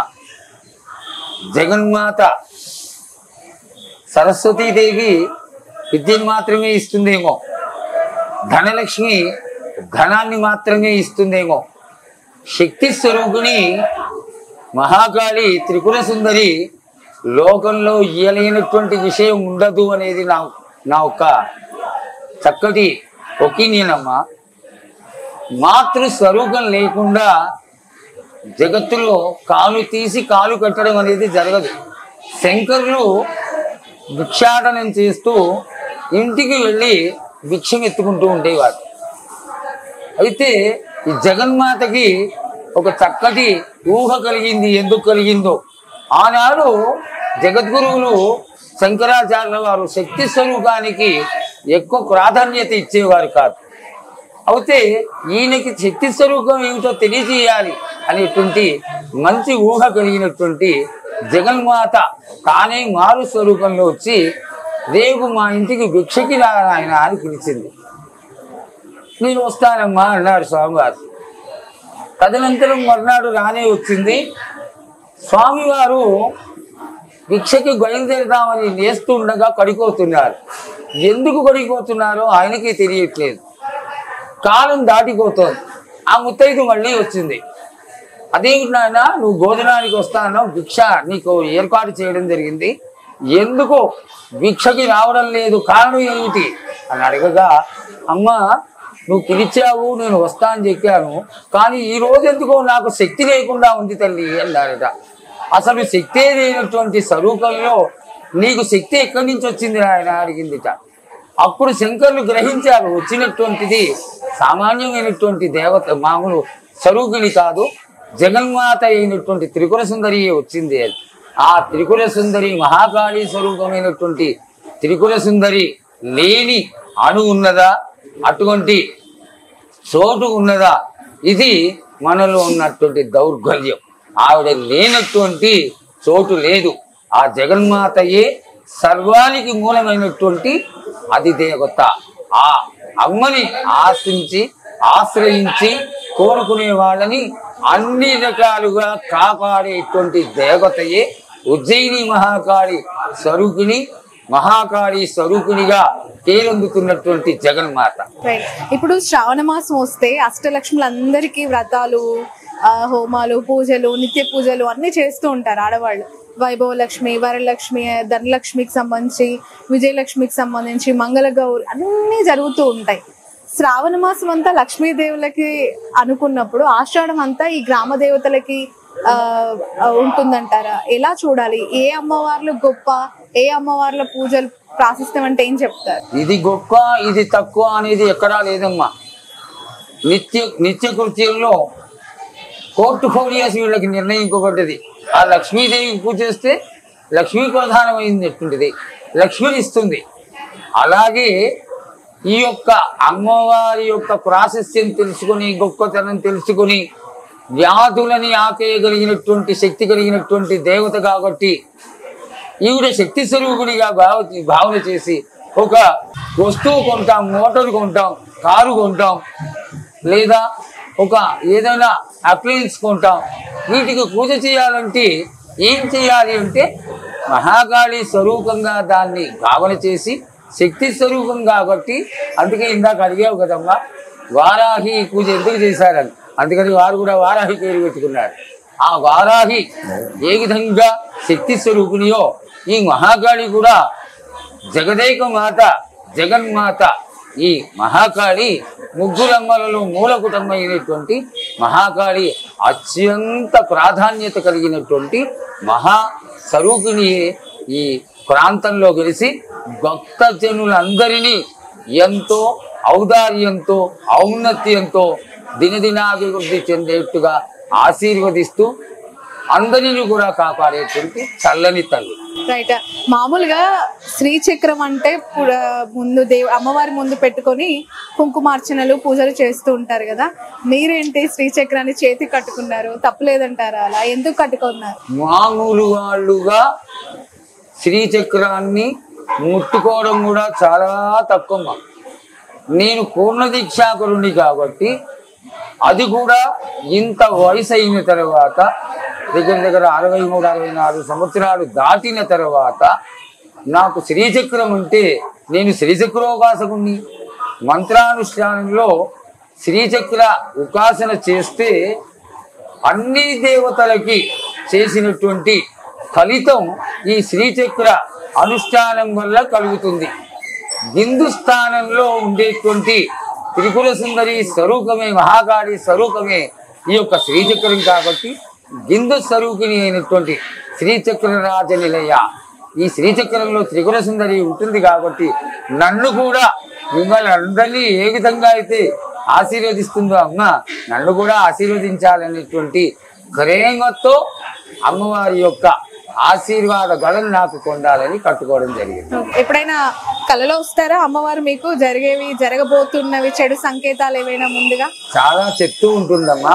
జగన్మాత సరస్వతీదేవి విద్యను మాత్రమే ఇస్తుందేమో, ధనలక్ష్మి ధనాన్ని మాత్రమే ఇస్తుందేమో, శక్తి స్వరూపిణి మహాకాళి త్రిపుర సుందరి లోకంలో ఇయ్యలేనటువంటి విషయం ఉండదు అనేది నా ఒక చక్కటి ఒపీనియన్ అమ్మా. మాతృ స్వరూపం లేకుండా జగత్తులో కాలు తీసి కాలు కట్టడం అనేది జరగదు. శంకరులు భిక్షాటనం చేస్తూ ఇంటికి వెళ్ళి భిక్షం ఎత్తుకుంటూ ఉండేవారు. అయితే ఈ జగన్మాతకి ఒక చక్కటి ఊహ కలిగింది. ఎందుకు కలిగిందో, ఆనాడు జగద్గురువులు శంకరాచార్యుల వారు శక్తి స్వరూపానికి ఎక్కువ ప్రాధాన్యత ఇచ్చేవారు కాదు. అయితే ఈయనకి శక్తి స్వరూపం ఏమిటో తెలియజేయాలి అనేటువంటి మంచి ఊహ కలిగినటువంటి జగన్మాత తానే మారు స్వరూపంలో వచ్చి రేపు మా ఇంటికి భిక్షకి ఆయన అని పిలిచింది. నేను వస్తానమ్మా అన్నాడు స్వామివారు. తదనంతరం మర్నాడు రానే వచ్చింది. స్వామివారు భిక్షకి బయలుదేరుదామని లేస్తూ ఉండగా కడిపోతున్నారు. ఎందుకు కడిగిపోతున్నారో ఆయనకి తెలియట్లేదు. కాలం దాటిపోతోంది. ఆ ముత్తైదు మళ్ళీ వచ్చింది. అదేమిటి నాయన, నువ్వు భోజనానికి వస్తానో భిక్ష నీకు ఏర్పాటు చేయడం జరిగింది, ఎందుకు భిక్షకి రావడం లేదు, కారణం ఏమిటి అని అడగగా, అమ్మ నువ్వు పిలిచావు, నేను వస్తా అని చెప్పాను, కానీ ఈ రోజు ఎందుకో నాకు శక్తి లేకుండా ఉంది తల్లి అన్నారట. అసలు శక్తే లేనటువంటి స్వరూపంలో నీకు శక్తి ఎక్కడి నుంచి వచ్చింది ఆయన అడిగిందిట. అప్పుడు శంకరులు గ్రహించారు, వచ్చినటువంటిది సామాన్యమైనటువంటి దేవత మామూలు స్వరూపిణి కాదు, జగన్మాత అయినటువంటి త్రిపుర సుందరియే వచ్చింది అని. ఆ త్రిపుర సుందరి మహాకాళీ స్వరూపమైనటువంటి త్రిపుర సుందరి లేని అణు ఉన్నదా, అటువంటి చోటు ఉన్నదా? ఇది మనలో ఉన్నటువంటి దౌర్బల్యం. ఆవిడ లేనటువంటి చోటు లేదు. ఆ జగన్మాతయే సర్వానికి మూలమైనటువంటి అధిదేవత. ఆ అమ్మని ఆశ్రయించి కోరుకునే వాళ్ళని అన్ని రకాలుగా కాపాడేటువంటి దేవతయే ఉజ్జయిని మహాకాళి స్వరూపిణి, మహాకాళి స్వరూపిణిగా పేరొందుతున్నటువంటి జగన్మాత. ఇప్పుడు శ్రావణ మాసం వస్తే అష్టలక్ష్ములందరికీ వ్రతాలు, హోమాలు, పూజలు, నిత్య పూజలు అన్ని చేస్తూ ఉంటారు ఆడవాళ్ళు. వైభవలక్ష్మి, వరలక్ష్మి, ధనలక్ష్మికి సంబంధించి, విజయలక్ష్మికి సంబంధించి, మంగళగౌరి అన్నీ జరుగుతూ ఉంటాయి. శ్రావణ మాసం అంతా లక్ష్మీదేవులకి అనుకున్నప్పుడు ఆషాఢం అంతా ఈ గ్రామ దేవతలకి ఉంటుందంటారా? ఎలా చూడాలి? ఏ అమ్మవార్లు గొప్ప, ఏ అమ్మవార్ల పూజలు ప్రాశస్త్యం అంటే ఏం చెప్తారు? ఇది గొప్ప, ఇది తక్కువ అనేది ఎక్కడా లేదమ్మా. నిత్య కృత్యంలో కోర్టు ఫోలియాస్ వీళ్ళకి నిర్ణయింపబడ్డది. ఆ లక్ష్మీదేవికి పూజ చేస్తే లక్ష్మీ ప్రధానమైనటువంటిది, లక్ష్మిని ఇస్తుంది. అలాగే ఈ యొక్క అమ్మవారి యొక్క ప్రాశస్త్యం తెలుసుకొని, గొప్పతనం తెలుసుకొని, వ్యాధులని ఆపేయగలిగినటువంటి శక్తి కలిగినటువంటి దేవత కాబట్టి ఈవిడ శక్తి స్వరూపుడిగా భావన చేసి ఒక వస్తువు కొంటాం, మోటార్ కొంటాం, కారు కొంటాం, లేదా ఒక ఏదైనా అప్లయన్స్ కొంటాం. వీటికి పూజ చేయాలంటే ఏం చేయాలి అంటే మహాకాళి స్వరూపంగా దాన్ని భావన చేసి, శక్తి స్వరూపం కాబట్టి, అందుకే ఇందాక అడిగావు కదమ్మా వారాహి పూజ ఎందుకు చేశారని, అందుకని వారు కూడా వారాహి పేరు పెట్టుకున్నారు. ఆ వారాహి ఏ విధంగా శక్తి స్వరూపిణియో ఈ మహాకాళి కూడా జగదేక మాత, జగన్మాత. ఈ మహాకాళి ముగ్గురమ్మలలో మూల కుటుంబమైనటువంటి మహాకాళి అత్యంత ప్రాధాన్యత కలిగినటువంటి మహా స్వరూపిణి ఈ ప్రాంతంలో కలిసి భక్తజనులందరినీ ఎంతో ఔదార్యంతో, ఔన్నత్యంతో దినదినాభివృద్ధి చెందేట్టుగా ఆశీర్వదిస్తూ అందరినీ కూడా కాపాడేటువంటి చల్లని తల్లి. రైట్. మామూలుగా శ్రీచక్రం అంటే ముందు అమ్మవారి ముందు పెట్టుకొని కుంకుమార్చనలు, పూజలు చేస్తూ ఉంటారు కదా, మీరేంటి శ్రీచక్రాన్ని చేతి కట్టుకున్నారు, తప్పులేదంటారా? అలా ఎందుకు కట్టుకున్నారు? మామూలు వాళ్ళుగా శ్రీచక్రాన్ని ముట్టుకోవడం కూడా చాలా తక్కువ. నేను పూర్ణ దీక్షాకరుణ్ణి కాబట్టి, అది కూడా ఇంత వయసు అయిన తర్వాత, దగ్గర 63-64 సంవత్సరాలు దాటిన తర్వాత నాకు శ్రీచక్రం అంటే, నేను శ్రీచక్రోపాసకుణ్ణి. మంత్రానుష్ఠానంలో శ్రీచక్ర ఉపాసన చేస్తే అన్ని దేవతలకి చేసినటువంటి ఫలితం ఈ శ్రీచక్ర అనుష్ఠానం వల్ల కలుగుతుంది. బిందు స్థానంలో ఉండేటువంటి త్రిపుర సుందరి స్వరూపమే, మహాకాళి స్వరూపమే ఈ యొక్క శ్రీచక్రం కాబట్టి బిందు స్వరూపిణి అయినటువంటి శ్రీచక్ర రాజ నిలయ ఈ శ్రీచక్రంలో త్రిపుర సుందరి ఉంటుంది కాబట్టి నన్ను కూడా మిమ్మల్ని అందరినీ ఏ విధంగా అయితే ఆశీర్వదిస్తుందో అమ్మ నన్ను కూడా ఆశీర్వదించాలనేటువంటి ప్రేమతో అమ్మవారి యొక్క ఆశీర్వాద గలం నాకు పొందాలని కట్టుకోవడం జరిగింది. ఎప్పుడైనా కలలో వస్తారా అమ్మవారు మీకు జరగబోతున్నవి చెడు సంకేతాలు ఏవైనా ముందుగా? చాలా చెప్తూ ఉంటుందమ్మా.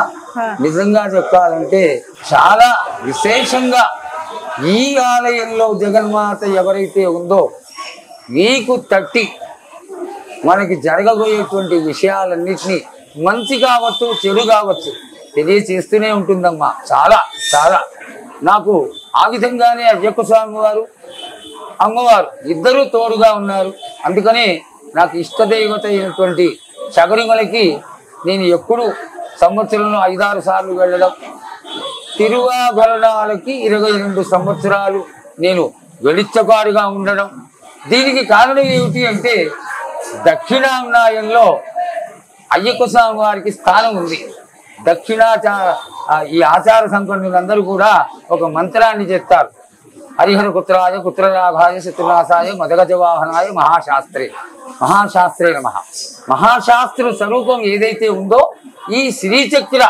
నిజంగా చెప్పాలంటే చాలా విశేషంగా ఈ ఆలయంలో జగన్మాత ఎవరైతే ఉందో మీకు తట్టి మనకి జరగబోయేటువంటి విషయాలన్నిటినీ మంచి కావచ్చు చెడు కావచ్చు తెలియచేస్తూనే ఉంటుందమ్మా. చాలా చాలా నాకు ఆ విధంగానే అయ్యప్ప స్వామి వారు అమ్మవారు ఇద్దరూ తోడుగా ఉన్నారు. అందుకనే నాకు ఇష్టదైవత అయినటువంటి శబరిమలకి నేను ఎప్పుడు సంవత్సరంలో 5-6 సార్లు వెళ్ళడం, తిరువాభరణాలకి 22 సంవత్సరాలు నేను వెలిచ్చకారుగా ఉండడం. దీనికి కారణం ఏమిటి అంటే దక్షిణామ్నాయంలో అయ్యప్ప స్వామి వారికి స్థానం ఉంది. ఈ ఆచార సంపన్నులందరూ కూడా ఒక మంత్రాన్ని చేస్తారు. హరిహర పుత్రాయ పుత్రరాఘాయ శత్రునాశాయ మదగజవాహనాయ మహాశాస్త్రే నమః. మహాశాస్త్ర స్వరూపం ఏదైతే ఉందో ఈ శ్రీచక్ర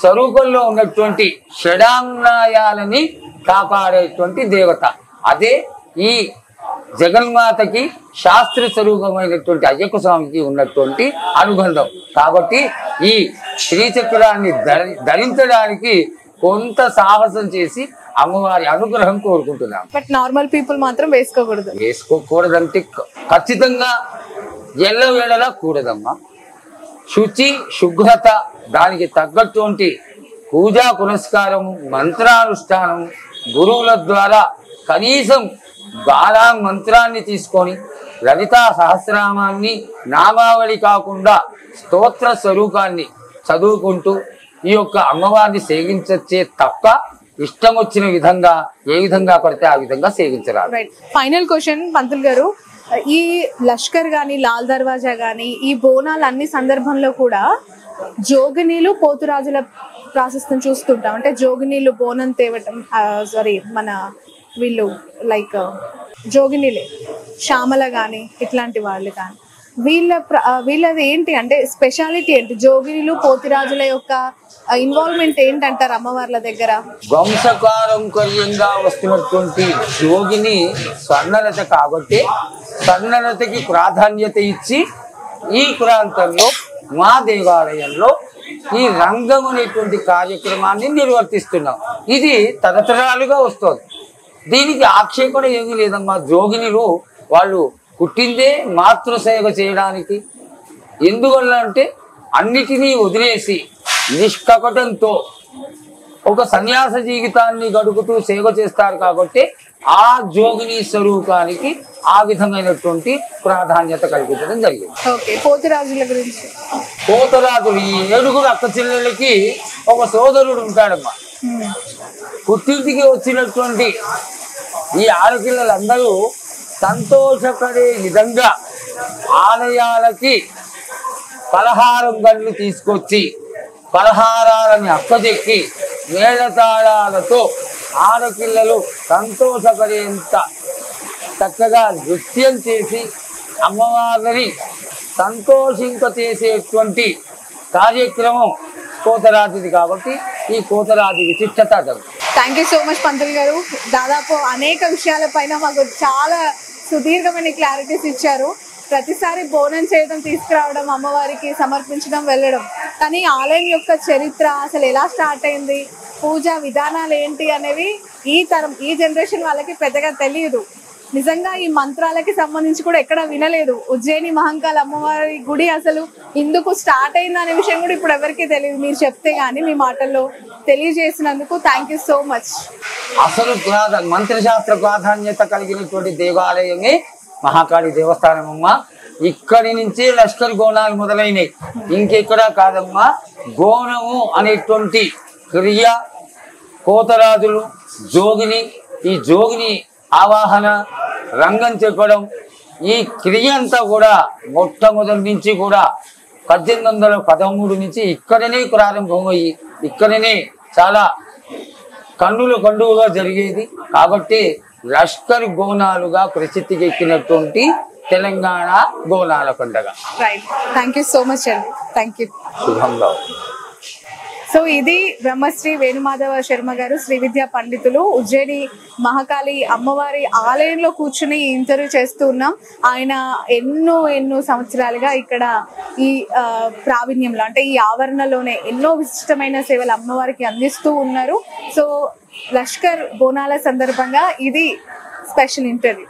స్వరూపంలో ఉన్నటువంటి షడాంగాయాలని కాపాడేటువంటి దేవత అదే ఈ జగన్మాతకి శాస్త్ర స్వరూపమైనటువంటి అయ్యప్ప స్వామికి ఉన్నటువంటి అనుబంధం. కాబట్టి ఈ శ్రీచక్రాన్ని ధరించడానికి కొంత సాహసం చేసి అమ్మవారి అనుగ్రహం కోరుకుంటున్నాం. బట్ నార్మల్ పీపుల్ మాత్రం వేసుకోకూడదంటే ఖచ్చితంగా ఎల్లవేళలా కూడదమ్మా. శుచి శుభ్రత దానికి తగ్గటువంటి పూజా పునస్కారము మంత్రానుష్ఠానం గురువుల ద్వారా కనీసం బాలా మంత్రాన్ని తీసుకొని లలితా సహస్రనామాన్ని నామావళి కాకుండా స్తోత్ర స్వరూపాన్ని చదువుకుంటూ ఈ యొక్క అమ్మవారిని సేవించే తప్ప ఇష్టం వచ్చిన విధంగా ఏ విధంగా పడితే ఆ విధంగా సేవించరాదు. ఫైనల్ క్వశ్చన్ పంతులు గారు, ఈ లష్కర్ గాని లాల్ దర్వాజా గాని ఈ బోనాలు అన్ని సందర్భంలో కూడా జోగినీలు పోతురాజుల ప్రాసెస్ని చూస్తుంటాం. అంటే జోగినీళ్ళు బోనం తేవటం, మన వీళ్ళు లైక్ జోగినీలే శ్యామల కానీ ఇట్లాంటి వాళ్ళు కానీ వీళ్ళది ఏంటి అంటే స్పెషాలిటీ ఏంటి? జోగినీలు పోతిరాజుల యొక్క ఇన్వాల్వ్మెంట్ ఏంటంటారు అమ్మవార్ల దగ్గర? వంశపారంపర్యంగా వస్తున్నటువంటి జోగిని స్వర్ణలత కాబట్టి స్వర్ణలతకి ప్రాధాన్యత ఇచ్చి ఈ ప్రాంతంలో మా దేవాలయంలో ఈ రంగం అనేటువంటి కార్యక్రమాన్ని నిర్వర్తిస్తున్నాం. ఇది తరతరాలుగా వస్తుంది. దీనికి ఆక్షేపణ ఏమీ లేదమ్మా. జోగినిలు వాళ్ళు పుట్టిందే మాతృసేవ చేయడానికి. ఎందువల్ల అంటే అన్నిటినీ వదిలేసి నిష్కపటంతో ఒక సన్యాస జీవితాన్ని గడుపుతూ సేవ చేస్తారు కాబట్టి ఆ జోగిని స్వరూపానికి ఆ విధమైనటువంటి ప్రాధాన్యత కల్పించడం జరిగింది. పోతురాజుల గురించి, పోతురాజులు ఈ 7 అక్క చెల్లెళ్ళకి ఒక సోదరుడు ఉంటాడమ్మా. పుట్టింటికి వచ్చినటువంటి ఈ ఆడపిల్లలందరూ సంతోషపడే విధంగా ఆలయాలకి పలహారం గన్లు తీసుకొచ్చి పలహారాలని అప్పచెక్కి మేళతాళాలతో ఆడపిల్లలు సంతోషపడేంత చక్కగా నృత్యం చేసి అమ్మవారిని సంతోషింపచేసేటువంటి కార్యక్రమం కోతరాజుది కాబట్టి ఈ కోతరాజు విశిష్టత జరుగుతుంది. థ్యాంక్ యూ సో మచ్ పంతులు గారు. దాదాపు అనేక విషయాలపైన మాకు చాలా సుదీర్ఘమైన క్లారిటీస్ ఇచ్చారు. ప్రతిసారి బోనం చేయడం, తీసుకురావడం, అమ్మవారికి సమర్పించడం, వెళ్ళడం, కానీ ఆలయం యొక్క చరిత్ర అసలు ఎలా స్టార్ట్ అయింది, పూజా విధానాలు ఏంటి అనేవి ఈ జనరేషన్ వాళ్ళకి పెద్దగా తెలియదు. నిజంగా ఈ మంత్రాలకి సంబంధించి కూడా ఎక్కడ వినలేదు. ఉజ్జయిని మహంకాళ అమ్మవారి గుడి అసలు ఎందుకు స్టార్ట్ అయింది అనే విషయం కూడా ఇప్పుడు ఎవరికి తెలియదు. మీరు చెప్తే గానీ మీ మాటల్లో తెలియజేసినందుకు థ్యాంక్ యూ సో మచ్. అసలు మంత్రశాస్త్ర ప్రాధాన్యత కలిగినటువంటి దేవాలయమే మహాకాళి దేవస్థానం అమ్మా. ఇక్కడి నుంచి లష్కర్ గోనాలు మొదలైనవి, ఇంకెక్కడా కాదమ్మా. గోనము అనేటువంటి క్రియ కోతరాజులు, జోగిని, ఈ జోగిని ఆవాహన, రంగం చెప్పడం, ఈ క్రియ అంతా కూడా మొట్టమొదటి నుంచి కూడా 1813 నుంచి ఇక్కడనే ప్రారంభమయ్యి ఇక్కడనే చాలా కన్నుల పండుగగా జరిగేది. కాబట్టి లష్కర్ బోనాలుగా ప్రసిద్ధికెక్కినటువంటి తెలంగాణ బోనాల పండుగ. Right, thank you so much అండి. Thank you. శుభంగా. సో ఇది బ్రహ్మశ్రీ వేణుమాధవ శర్మ గారు, శ్రీ విద్యా పండితులు, ఉజ్జయిని మహాకాళి అమ్మవారి ఆలయంలో కూర్చుని ఇంటర్వ్యూ చేస్తూ ఉన్నాం. ఆయన ఎన్నో సంవత్సరాలుగా ఇక్కడ ఈ ప్రావీణ్యంలో అంటే ఈ ఆవరణలోనే ఎన్నో విశిష్టమైన సేవలు అమ్మవారికి అందిస్తూ ఉన్నారు. సో లష్కర్ బోనాల సందర్భంగా ఇది స్పెషల్ ఇంటర్వ్యూ.